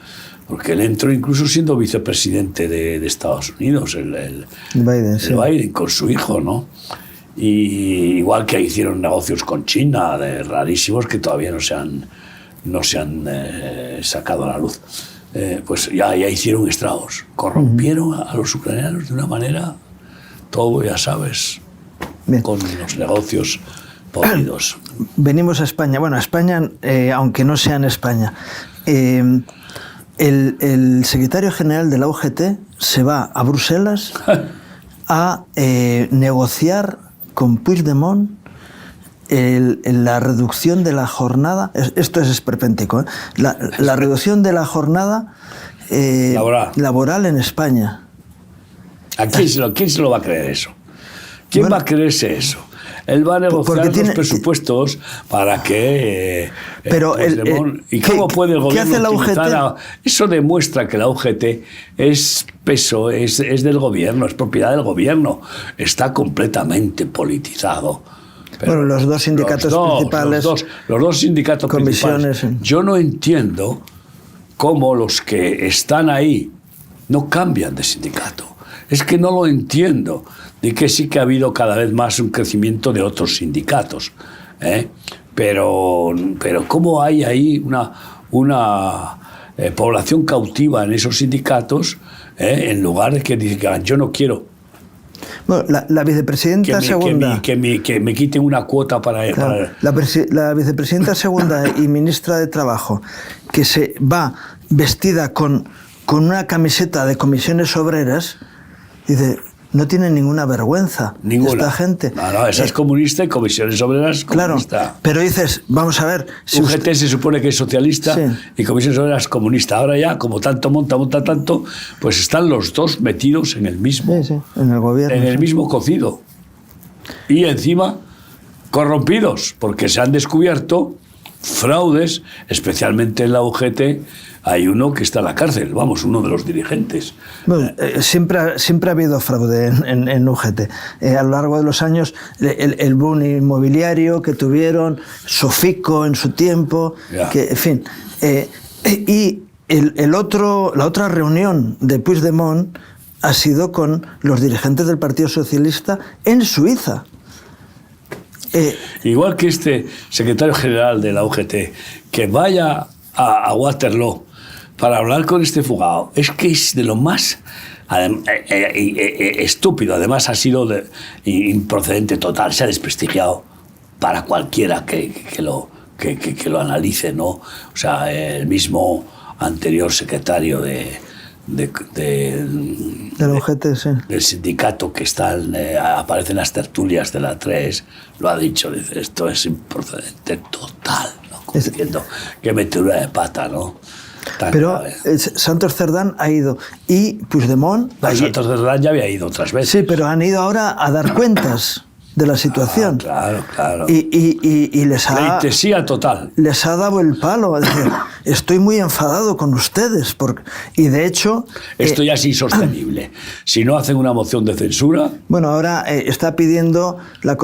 Porque él entró incluso siendo vicepresidente de Estados Unidos, el Biden con su hijo, ¿no? Y igual que hicieron negocios con China, rarísimos, que todavía no se han sacado a la luz. Pues ya hicieron estragos. Corrompieron a los ucranianos de una manera, todo ya sabes, bien, con los negocios podridos. Venimos a España. Bueno, a España, aunque no sea en España. El secretario general de la UGT se va a Bruselas a negociar con Puigdemont la reducción de la jornada. Esto es esperpéntico, ¿eh? La reducción de la jornada laboral en España. ¿A quién se lo va a creer eso? ¿Quién va a creerse eso? Él va a negociar los presupuestos para que... pero ¿y cómo puede el gobierno hace la UGT? Eso demuestra que la UGT es peso, es del gobierno, es propiedad del gobierno. Está completamente politizado. Pero bueno, los dos sindicatos principales... Los dos sindicatos comisiones, principales. Yo no entiendo cómo los que están ahí no cambian de sindicato. Es que no lo entiendo. De que sí que ha habido cada vez más un crecimiento de otros sindicatos. Pero cómo hay ahí una población cautiva en esos sindicatos, en lugar de que digan, yo no quiero. Bueno, la vicepresidenta segunda... Que me quiten una cuota para... Claro, la vicepresidenta segunda y ministra de Trabajo, que se va vestida con una camiseta de comisiones obreras, dice... No tiene ninguna vergüenza esta gente. No, esa es comunista y Comisiones Obreras comunista. Claro, pero dices, vamos a ver... Si UGT se supone que es socialista, sí, y Comisiones Obreras comunista. Ahora ya, como tanto monta tanto, pues están los dos metidos en el mismo... Sí, en el gobierno. En el mismo cocido. Y encima, corrompidos, porque se han descubierto fraudes, especialmente en la UGT. Hay uno que está en la cárcel, uno de los dirigentes. Bueno, siempre ha habido fraude en UGT. A lo largo de los años, el boom inmobiliario que tuvieron, Sofico en su tiempo, que, en fin. Y la otra reunión de Puigdemont ha sido con los dirigentes del Partido Socialista en Suiza. Igual que este secretario general de la UGT, que vaya a Waterloo para hablar con este fugado, es que es de lo más estúpido. Además ha sido improcedente total, se ha desprestigiado para cualquiera que lo analice, ¿no? O sea, el mismo anterior secretario de la UGT, sí, del sindicato que aparece en las tertulias de la 3, lo ha dicho, dice, esto es improcedente total, ¿no? Como diciendo que metedura de pata, ¿no? Pero Santos Cerdán ha ido y Puigdemont... Santos Cerdán ya había ido otras veces. Sí, pero han ido ahora a dar cuentas de la situación. Claro. Y les ha... Pleitesía total. Les ha dado el palo. Es decir, estoy muy enfadado con ustedes. Y de hecho... Esto ya es insostenible. Si no hacen una moción de censura... Bueno, ahora está pidiendo la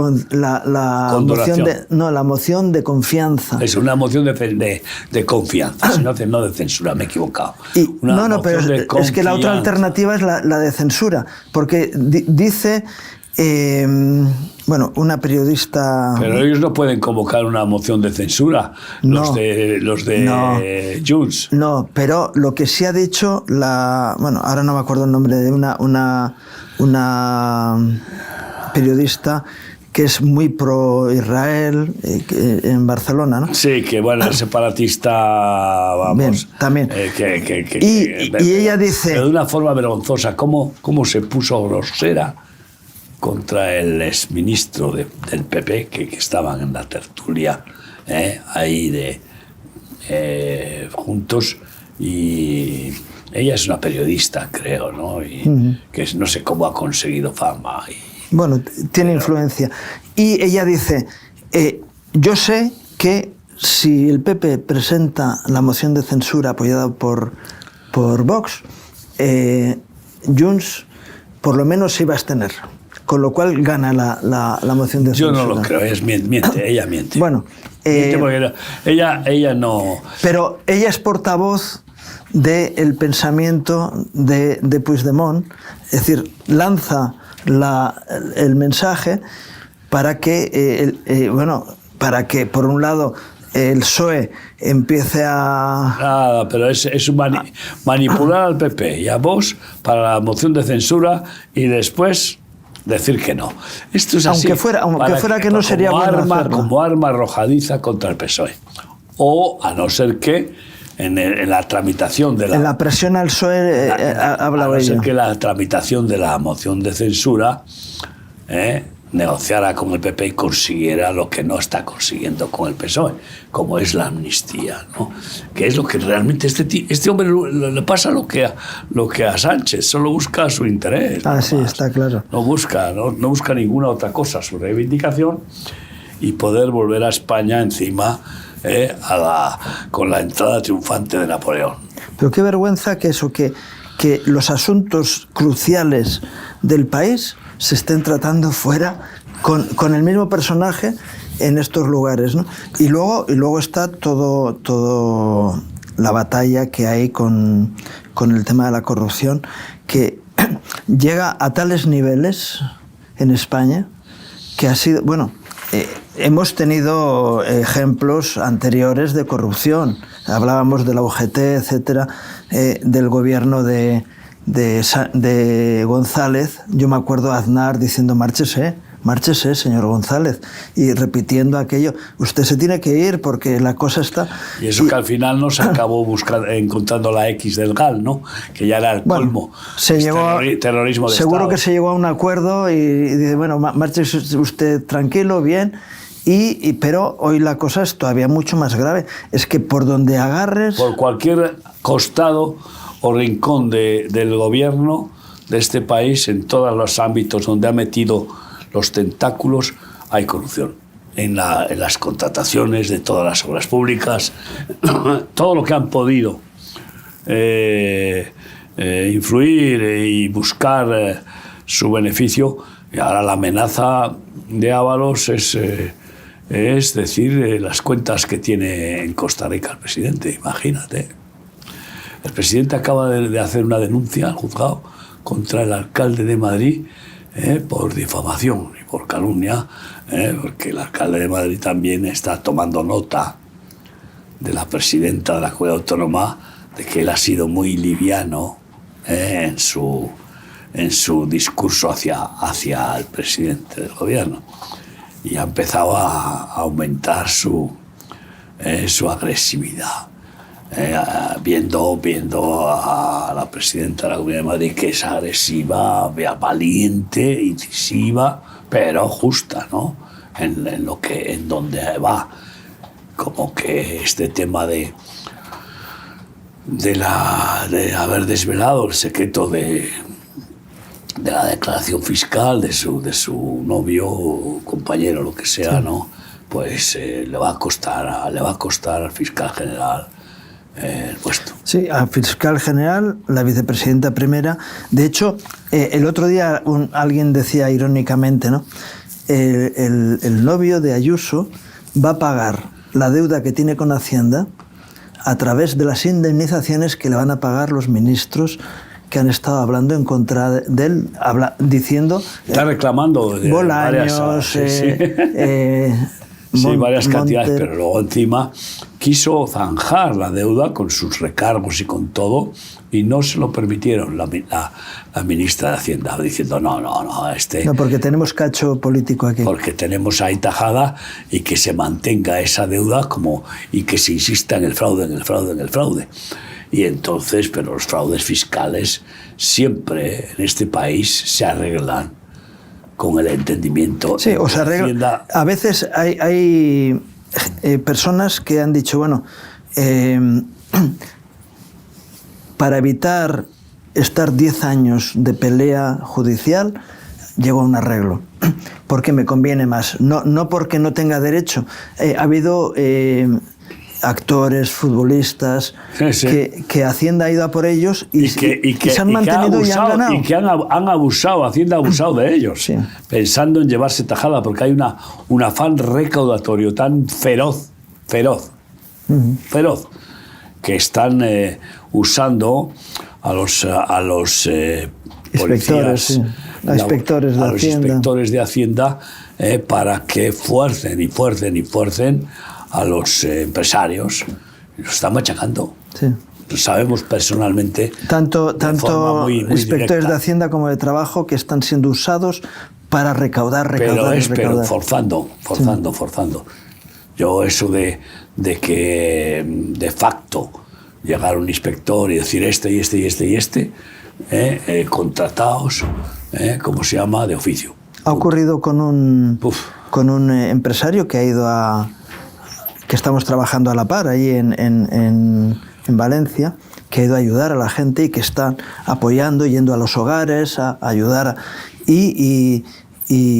moción de confianza. Es una moción de confianza. Si no hacen no de censura, me he equivocado. Pero es que la otra alternativa es la de censura. Porque dice... una periodista... Pero ellos no pueden convocar una moción de censura, los de Junts. No, pero lo que sí ha dicho ahora no me acuerdo el nombre de una periodista que es muy pro-Israel en Barcelona, ¿no? Sí, que es separatista, Bien, también. Y ella dice... Pero de una forma vergonzosa, ¿cómo se puso grosera contra el exministro del PP que estaban en la tertulia ahí juntos, y ella es una periodista, creo, ¿no? Y que no sé cómo ha conseguido fama. Tiene influencia. Y ella dice, yo sé que si el PP presenta la moción de censura apoyada por Vox, Junts por lo menos se iba a abstener. Con lo cual gana la moción de censura. Yo no lo creo, ella miente. Bueno, miente porque ella no... Pero ella es portavoz del pensamiento de Puigdemont, es decir, lanza el mensaje para que, por un lado, el PSOE empiece a... Nada, pero es manipular al PP y a Vox para la moción de censura y después... decir que no. Esto es así. Aunque fuera que no sería bueno hacerlo. Como arma arrojadiza contra el PSOE. O a no ser que en la tramitación de la... En la presión al PSOE hablaba ella. A no ser que la tramitación de la moción de censura negociara con el PP y consiguiera lo que no está consiguiendo con el PSOE, como es la amnistía, ¿no? Que es lo que realmente este hombre le pasa lo que a Sánchez, solo busca su interés. Sí, está claro. No busca ninguna otra cosa, su reivindicación y poder volver a España encima con la entrada triunfante de Napoleón. Pero qué vergüenza que los asuntos cruciales del país se estén tratando fuera con el mismo personaje en estos lugares, ¿no? Y luego está todo la batalla que hay con el tema de la corrupción, que llega a tales niveles en España que ha sido, hemos tenido ejemplos anteriores de corrupción. Hablábamos de la UGT, etcétera, del gobierno de González. Yo me acuerdo a Aznar diciendo márchese, señor González, y repitiendo aquello, usted se tiene que ir porque la cosa está... Y eso que al final no se acabó encontrando la X del GAL, ¿no? Que ya era el colmo. Terrorismo de seguro Estado. Que se llegó a un acuerdo y dice, márchese usted tranquilo, bien... Pero hoy la cosa es todavía mucho más grave. Es que por donde agarres... Por cualquier costado o rincón del gobierno de este país, en todos los ámbitos donde ha metido los tentáculos, hay corrupción. En las contrataciones de todas las obras públicas, todo lo que han podido influir y buscar su beneficio. Y ahora la amenaza de Ábalos es decir, las cuentas que tiene en Costa Rica el presidente, imagínate. El presidente acaba de hacer una denuncia al juzgado contra el alcalde de Madrid por difamación y por calumnia, porque el alcalde de Madrid también está tomando nota de la presidenta de la Comunidad Autónoma de que él ha sido muy liviano en su discurso hacia el presidente del gobierno. Y ha empezado a aumentar su agresividad, viendo a la presidenta de la Comunidad de Madrid, que es agresiva, valiente, incisiva, pero justa, ¿no? En donde va. Como que este tema de haber desvelado el secreto de la declaración fiscal de su novio, compañero, lo que sea, sí, ¿no? Pues le va a costar al fiscal general el puesto. Sí, al fiscal general, la vicepresidenta primera. De hecho, el otro día alguien decía irónicamente, ¿no? El novio de Ayuso va a pagar la deuda que tiene con Hacienda a través de las indemnizaciones que le van a pagar los ministros que han estado hablando en contra de él, diciendo... Está reclamando Bolaños, varias cantidades, pero luego encima quiso zanjar la deuda con sus recargos y con todo, y no se lo permitieron la ministra de Hacienda, diciendo no, porque tenemos cacho político aquí. Porque tenemos ahí tajada, y que se mantenga esa deuda y que se insista en el fraude. Y entonces, pero los fraudes fiscales siempre en este país se arreglan con el entendimiento. Sí, o se arregla. A veces hay personas que han dicho, para evitar estar 10 años de pelea judicial, llego a un arreglo, porque me conviene más. No porque no tenga derecho. Ha habido... actores, futbolistas, que Hacienda ha ido a por ellos y se han mantenido y han ganado. Y que han abusado, Hacienda ha abusado de ellos, sí, pensando en llevarse tajada, porque hay un afán recaudatorio tan feroz, que están usando a los policías, sí, a los inspectores de Hacienda para que fuercen a los empresarios. Los están machacando. Sí. Lo sabemos personalmente. Tanto muy inspectores directa de Hacienda como de Trabajo que están siendo usados para recaudar. Pero forzando. Yo eso de que de facto llegar un inspector y decir contratados, ¿cómo se llama? De oficio. Ha ocurrido con un empresario que ha ido que estamos trabajando a la par ahí en Valencia, que ha ido a ayudar a la gente y que está apoyando, yendo a los hogares a ayudar. Y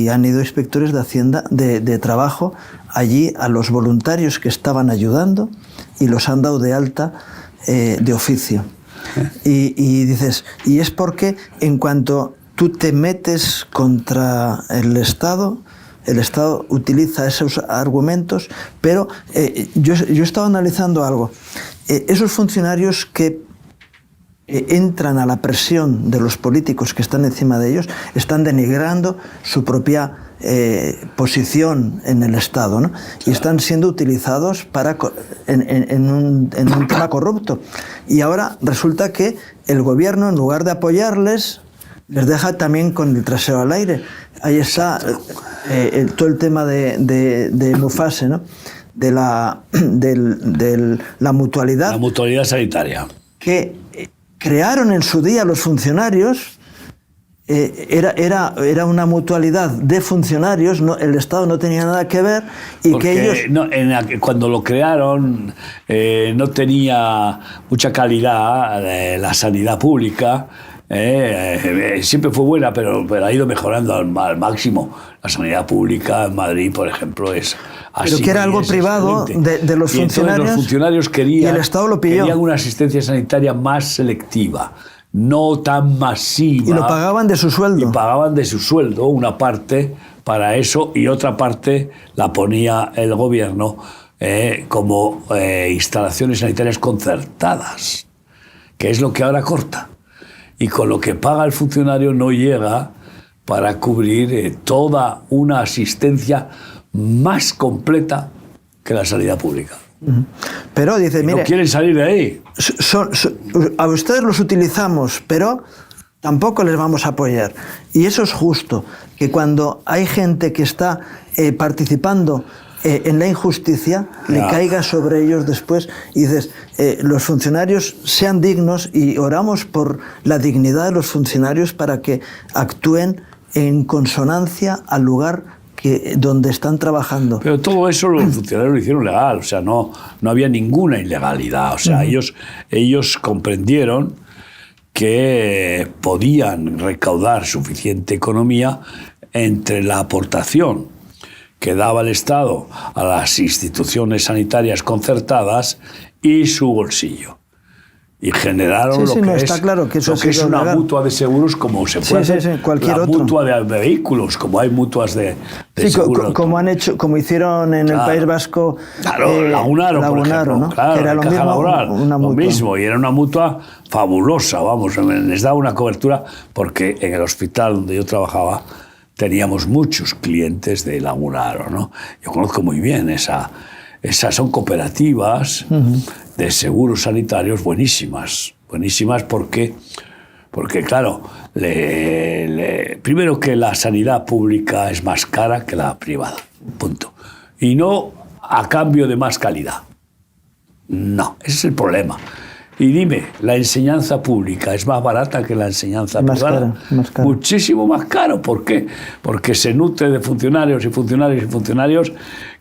han ido inspectores de Hacienda, de trabajo, allí a los voluntarios que estaban ayudando y los han dado de alta de oficio. Y dices, y es porque en cuanto tú te metes contra el Estado utiliza esos argumentos, pero yo he estado analizando algo. Esos funcionarios que entran a la presión de los políticos que están encima de ellos, están denigrando su propia posición en el Estado, ¿no? Y están siendo utilizados en un tema corrupto. Y ahora resulta que el gobierno, en lugar de apoyarles, les deja también con el trasero al aire. Ahí está todo el tema de Mufase, ¿no? De la mutualidad. La mutualidad sanitaria. Que crearon en su día los funcionarios. Era una mutualidad de funcionarios, el Estado no tenía nada que ver, y porque que ellos... cuando lo crearon no tenía mucha calidad la sanidad pública. Siempre fue buena, pero ha ido mejorando al máximo. La sanidad pública en Madrid, por ejemplo, es así. Pero que era algo privado de los funcionarios. Los funcionarios y el Estado lo pilló. Querían una asistencia sanitaria más selectiva, no tan masiva. Y lo pagaban de su sueldo. Y pagaban de su sueldo una parte para eso, y otra parte la ponía el gobierno como instalaciones sanitarias concertadas, que es lo que ahora corta. Y con lo que paga el funcionario no llega para cubrir toda una asistencia más completa que la sanidad pública. Pero dice, mire, no quieren salir de ahí. A ustedes los utilizamos, pero tampoco les vamos a apoyar. Y eso es justo, que cuando hay gente que está participando en la injusticia, le caiga sobre ellos después, y dices, los funcionarios sean dignos, y oramos por la dignidad de los funcionarios para que actúen en consonancia al lugar donde están trabajando. Pero todo eso los funcionarios lo hicieron legal, o sea, no había ninguna ilegalidad, o sea, ellos comprendieron que podían recaudar suficiente economía entre la aportación que daba el Estado a las instituciones sanitarias concertadas y su bolsillo. Y generaron lo que está claro que eso es una mutua de seguros, como se puede hacer, cualquier la otro. Mutua de vehículos, como hay mutuas de seguros. Como hicieron en el País Vasco. Claro, Lagunaro, por ejemplo, ¿no? Claro, que era lo Caja mismo, Laboral, lo mismo, y era una mutua fabulosa, vamos, les daba una cobertura, porque en el hospital donde yo trabajaba teníamos muchos clientes de Lagunaro, ¿no? Yo conozco muy bien esas son cooperativas de seguros sanitarios buenísimas porque claro, primero que la sanidad pública es más cara que la privada, punto. Y no a cambio de más calidad. No, ese es el problema. Y dime, ¿la enseñanza pública es más barata que la enseñanza privada? Más cara. Muchísimo más caro. ¿Por qué? Porque se nutre de funcionarios y funcionarios y funcionarios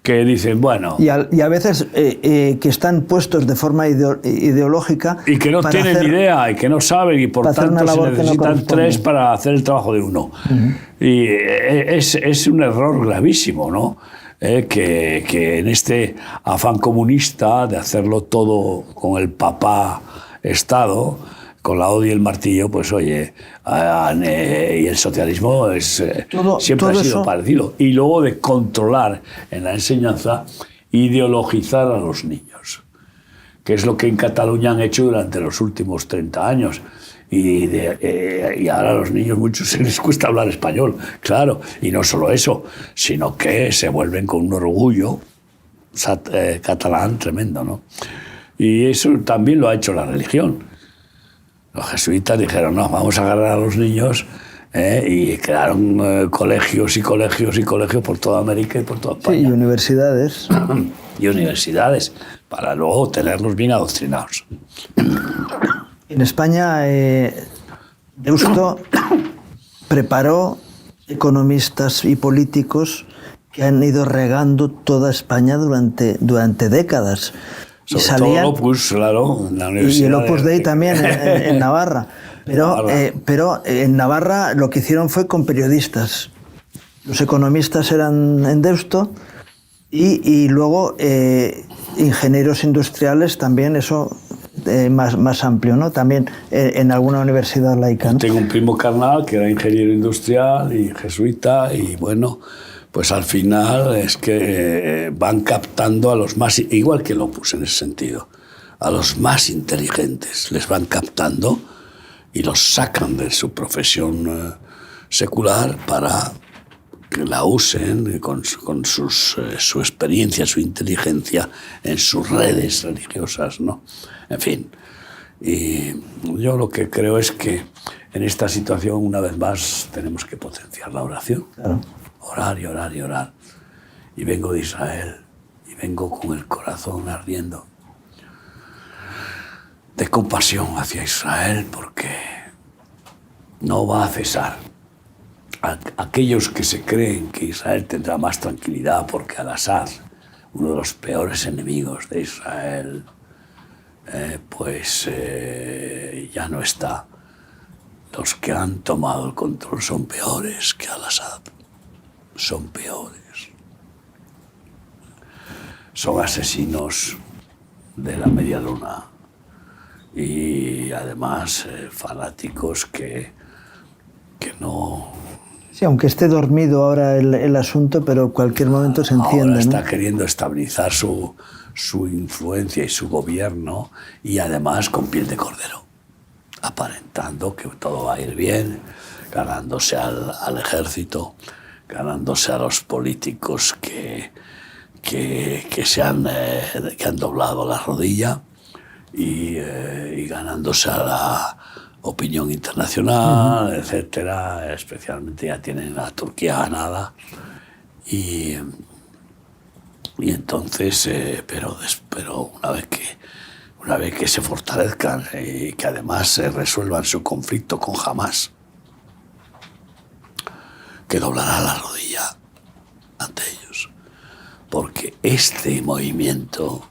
que dicen, bueno... Y a veces que están puestos de forma ideológica... Y que no tienen ni idea y que no saben, y por tanto se necesitan tres para hacer el trabajo de uno. Y es un error gravísimo, ¿no? Que en este afán comunista de hacerlo todo con el papá Estado, con la hoz y el martillo, pues oye, y el socialismo siempre ha sido parecido. Y luego de controlar en la enseñanza, ideologizar a los niños, que es lo que en Cataluña han hecho durante los últimos 30 años. Y ahora a los niños muchos se les cuesta hablar español, claro, y no solo eso, sino que se vuelven con un orgullo catalán tremendo, ¿no? Y eso también lo ha hecho la religión. Los jesuitas dijeron, no, vamos a agarrar a los niños, y crearon colegios y colegios y colegios por toda América y por toda España. Sí, y universidades. Y universidades, para luego tenerlos bien adoctrinados. En España, Deusto preparó economistas y políticos que han ido regando toda España durante décadas. Sobre todo el Opus, claro, en la Universidad. Y el Opus Dei también en Navarra. Pero en Navarra lo que hicieron fue con periodistas. Los economistas eran en Deusto y luego ingenieros industriales también, eso más amplio, ¿no? También en alguna universidad laica, ¿no? Tengo un primo carnal que era ingeniero industrial y jesuita y bueno, pues al final es que van captando a los más, igual que el Opus en ese sentido, a los más inteligentes, les van captando y los sacan de su profesión secular para que la usen con su experiencia, su inteligencia en sus redes religiosas, ¿no? En fin, y yo lo que creo es que en esta situación, una vez más, tenemos que potenciar la oración. Claro. Orar y orar y orar. Y vengo de Israel, y vengo con el corazón ardiendo de compasión hacia Israel, porque no va a cesar. Aquellos que se creen que Israel tendrá más tranquilidad porque Al-Assad, uno de los peores enemigos de Israel, ya no está. Los que han tomado el control son peores que Al-Assad. Son peores. Son asesinos de la media luna y además fanáticos que no... Sí, aunque esté dormido ahora el asunto, pero cualquier momento se enciende. Ahora está, ¿no?, queriendo estabilizar su influencia y su gobierno, y además con piel de cordero, aparentando que todo va a ir bien, ganándose al ejército, ganándose a los políticos que han doblado la rodilla y ganándose a la opinión internacional, etcétera. Especialmente ya tienen a Turquía ganada y entonces, pero una vez que se fortalezcan y que además resuelvan su conflicto con Hamás, que doblará la rodilla ante ellos, porque este movimiento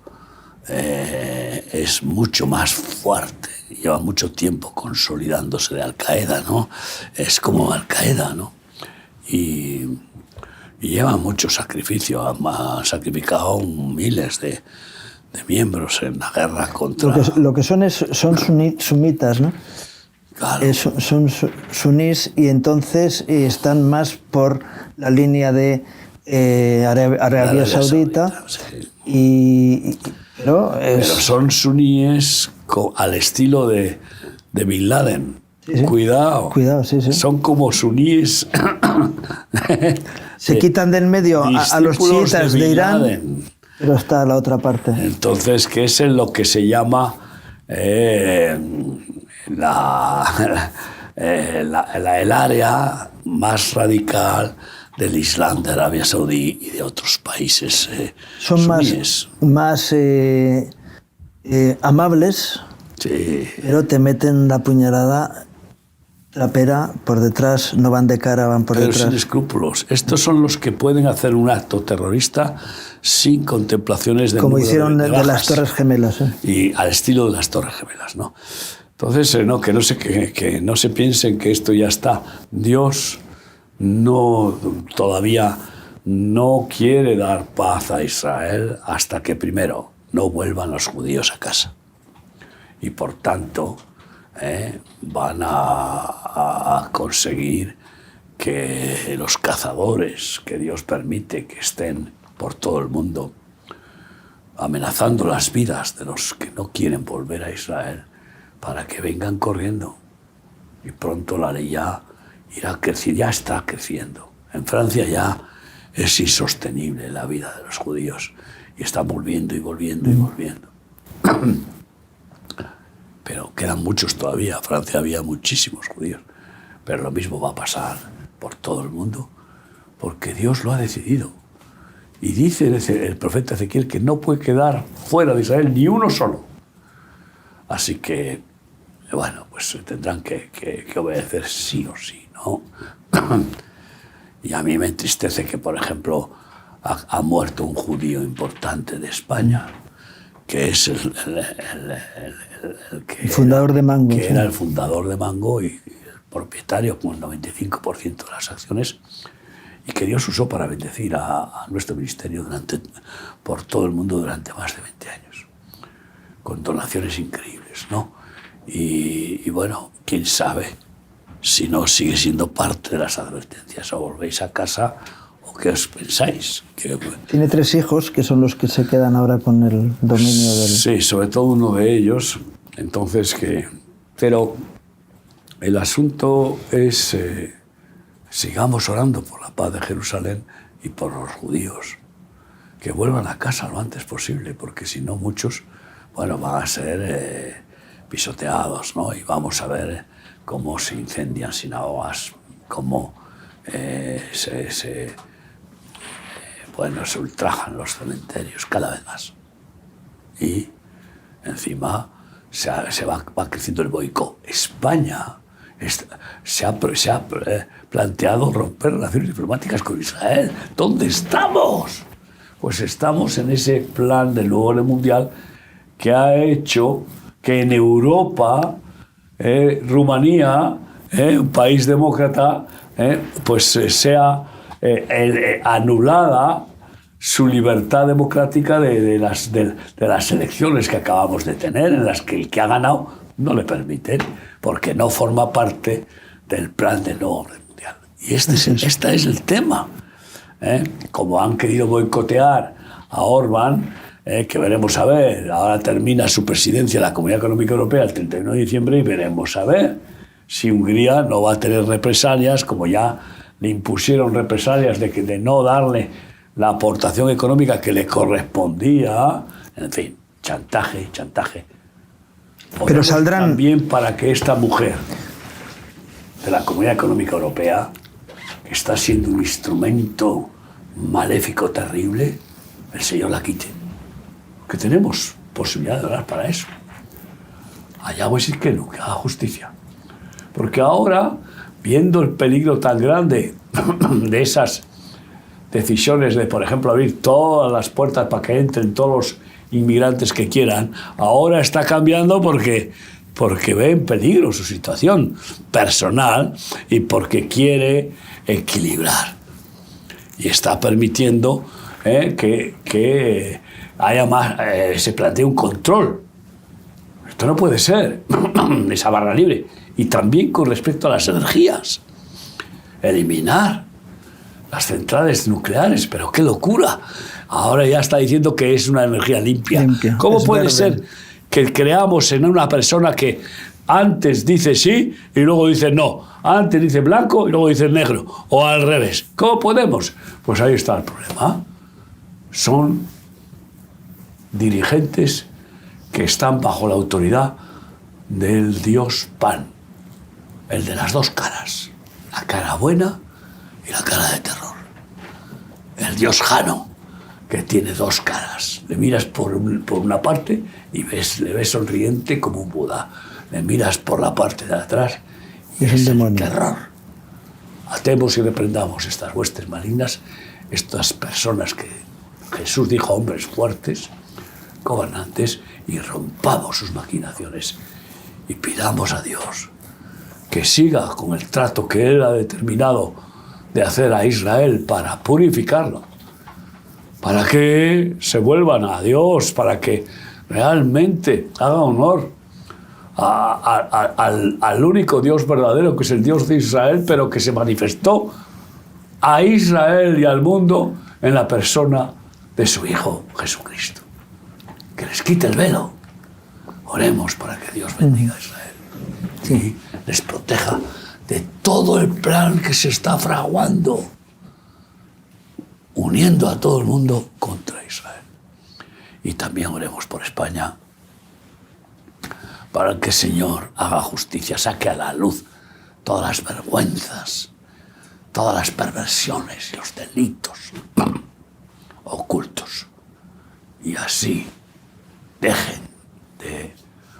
es mucho más fuerte, lleva mucho tiempo consolidándose de Al-Qaeda, ¿no? Es como Al-Qaeda, ¿no? Y lleva mucho sacrificio, ha sacrificado miles de miembros en la guerra contra... Lo que son sunitas, ¿no? Claro. Son sunís y entonces están más por la línea de Arabia Saudita. Sí. Pero son suníes al estilo de Bin Laden. Sí. Cuidado, sí. Son como suníes. Se quitan del medio a los chiitas de Irán, pero está la otra parte. Entonces, que es en lo que se llama el área más radical del Islam de Arabia Saudí y de otros países son suníes. más amables, sí, pero te meten la puñalada trapera por detrás, no van de cara, van por detrás. Pero sin escrúpulos. Estos son los que pueden hacer un acto terrorista sin contemplaciones de... Como hicieron de las Torres Gemelas. Y al estilo de las Torres Gemelas, ¿no? Entonces, que no se piensen que esto ya está. Dios todavía no quiere dar paz a Israel hasta que primero no vuelvan los judíos a casa. Y por tanto, van a conseguir que los cazadores que Dios permite que estén por todo el mundo amenazando las vidas de los que no quieren volver a Israel, para que vengan corriendo. Y pronto la ley ya irá creciendo, ya está creciendo. En Francia ya es insostenible la vida de los judíos y están volviendo y volviendo y volviendo. Pero quedan muchos todavía. En Francia había muchísimos judíos. Pero lo mismo va a pasar por todo el mundo, porque Dios lo ha decidido. Y dice el profeta Ezequiel que no puede quedar fuera de Israel ni uno solo. Así que, bueno, pues tendrán que obedecer sí o sí, ¿no? Y a mí me entristece que, por ejemplo, ha muerto un judío importante de España, que es el fundador de Mango. Que era el fundador de Mango y el propietario con el 95% de las acciones, y que Dios usó para bendecir a nuestro ministerio por todo el mundo durante más de 20 años, con donaciones increíbles, ¿no? Y bueno, quién sabe si no sigue siendo parte de las advertencias, o volvéis a casa, o qué os pensáis. Tiene 3 hijos que son los que se quedan ahora con el dominio del... Sí, sobre todo uno de ellos. Entonces, pero el asunto es, sigamos orando por la paz de Jerusalén y por los judíos, que vuelvan a casa lo antes posible, porque si no muchos, bueno, van a ser pisoteados, ¿no? Y vamos a ver cómo se incendian sinagogas, cómo se ultrajan los cementerios cada vez más. Y encima se va creciendo el boicot. España se ha planteado romper relaciones diplomáticas con Israel. ¿Dónde estamos? Pues estamos en ese plan del nuevo orden mundial que ha hecho que en Europa, Rumanía, un país demócrata, pues sea anulada su libertad democrática de las elecciones que acabamos de tener, en las que el que ha ganado no le permiten, porque no forma parte del plan del nuevo orden mundial. Y este es el tema. Como han querido boicotear a Orbán, que veremos a ver, ahora termina su presidencia de la Comunidad Económica Europea el 31 de diciembre, y veremos a ver si Hungría no va a tener represalias, como ya le impusieron represalias de no darle la aportación económica que le correspondía. En fin, chantaje. Pero saldrán... También para que esta mujer de la Comunidad Económica Europea, que está siendo un instrumento maléfico terrible, el Señor la quite. Que tenemos posibilidad de orar para eso. Allá voy a decir que no, que haga justicia. Porque ahora, viendo el peligro tan grande de esas decisiones de, por ejemplo, abrir todas las puertas para que entren todos los inmigrantes que quieran, ahora está cambiando porque ve en peligro su situación personal y porque quiere equilibrar. Y está permitiendo que haya más, se plantee un control. Esto no puede ser, esa barra libre. Y también con respecto a las energías. Eliminar las centrales nucleares, pero qué locura. Ahora ya está diciendo que es una energía limpia. ¿Cómo puede ser que creamos en una persona que antes dice sí y luego dice no? Antes dice blanco y luego dice negro. O al revés. ¿Cómo podemos? Pues ahí está el problema. Son dirigentes que están bajo la autoridad del Dios Pan, el de las dos caras, la cara buena y la cara de terror. El Dios Jano, que tiene dos caras. Le miras por una parte y le ves sonriente como un Buda. Le miras por la parte de atrás y es el terror. Atemos y reprendamos estas huestes malignas, estas personas que Jesús dijo hombres fuertes, gobernantes, y rompamos sus maquinaciones y pidamos a Dios que siga con el trato que Él ha determinado de hacer a Israel para purificarlo, para que se vuelvan a Dios, para que realmente haga honor al único Dios verdadero, que es el Dios de Israel, pero que se manifestó a Israel y al mundo en la persona de su Hijo Jesucristo. Que les quite el velo. Oremos para que Dios bendiga a Israel y les proteja de todo el plan que se está fraguando, uniendo a todo el mundo contra Israel. Y también oremos por España, para que el Señor haga justicia, saque a la luz todas las vergüenzas, todas las perversiones y los delitos ocultos, y así dejen de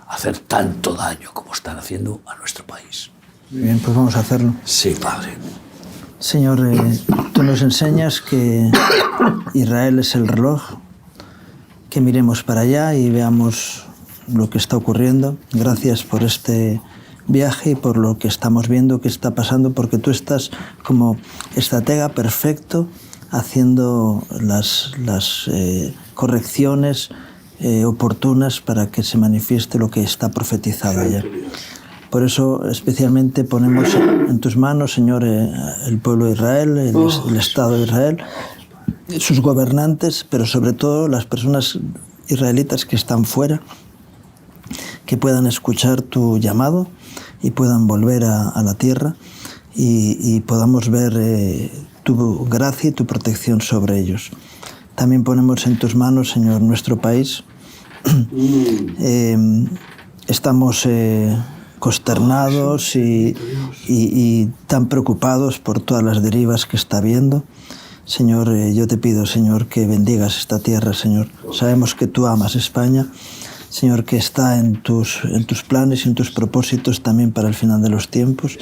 hacer tanto daño como están haciendo a nuestro país. Muy bien, pues vamos a hacerlo. Sí, Padre. Señor, tú nos enseñas que Israel es el reloj, que miremos para allá y veamos lo que está ocurriendo. Gracias por este viaje y por lo que estamos viendo que está pasando, porque tú estás como estratega perfecto haciendo las correcciones oportunas para que se manifieste lo que está profetizado ya. Por eso especialmente ponemos en tus manos, Señor, el pueblo de Israel, el Estado de Israel, sus gobernantes, pero sobre todo las personas israelitas que están fuera, que puedan escuchar tu llamado y puedan volver a la tierra y podamos ver tu gracia y tu protección sobre ellos. También ponemos en tus manos, Señor, nuestro país. Estamos consternados y tan preocupados por todas las derivas que está habiendo. Señor, yo te pido, Señor, que bendigas esta tierra, Señor. Sabemos que tú amas España, Señor, que está en tus planes y en tus propósitos también para el final de los tiempos.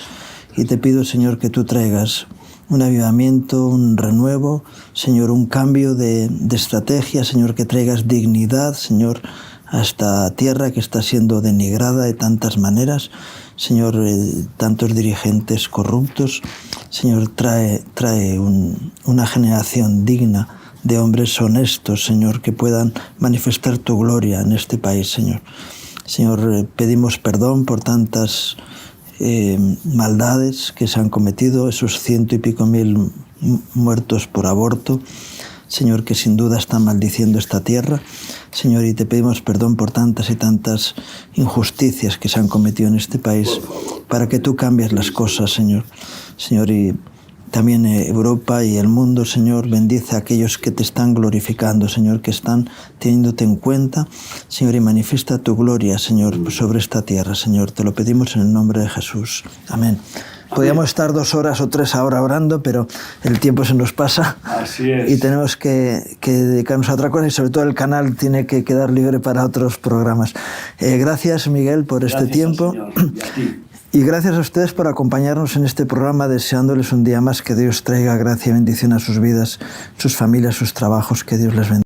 Y te pido, Señor, que tú traigas un avivamiento, un renuevo, Señor, un cambio de estrategia, Señor, que traigas dignidad, Señor, a esta tierra que está siendo denigrada de tantas maneras. Señor, tantos dirigentes corruptos. Señor, trae una generación digna de hombres honestos, Señor, que puedan manifestar tu gloria en este país, Señor. Señor, pedimos perdón por tantas maldades que se han cometido, esos 100 y pico mil muertos por aborto, Señor, que sin duda están maldiciendo esta tierra, Señor, y te pedimos perdón por tantas y tantas injusticias que se han cometido en este país, para que tú cambies las cosas, Señor. Señor, y también Europa y el mundo, Señor, bendice a aquellos que te están glorificando, Señor, que están teniéndote en cuenta, Señor, y manifiesta tu gloria, Señor, sobre esta tierra, Señor. Te lo pedimos en el nombre de Jesús. Amén. Podríamos estar 2 horas o 3 ahora orando, pero el tiempo se nos pasa. Así es. Y tenemos que dedicarnos a otra cosa, y sobre todo el canal tiene que quedar libre para otros programas. Gracias, Miguel, por este tiempo. Señor, y a ti. Y gracias a ustedes por acompañarnos en este programa, deseándoles un día más que Dios traiga gracia y bendición a sus vidas, sus familias, sus trabajos, que Dios les bendiga.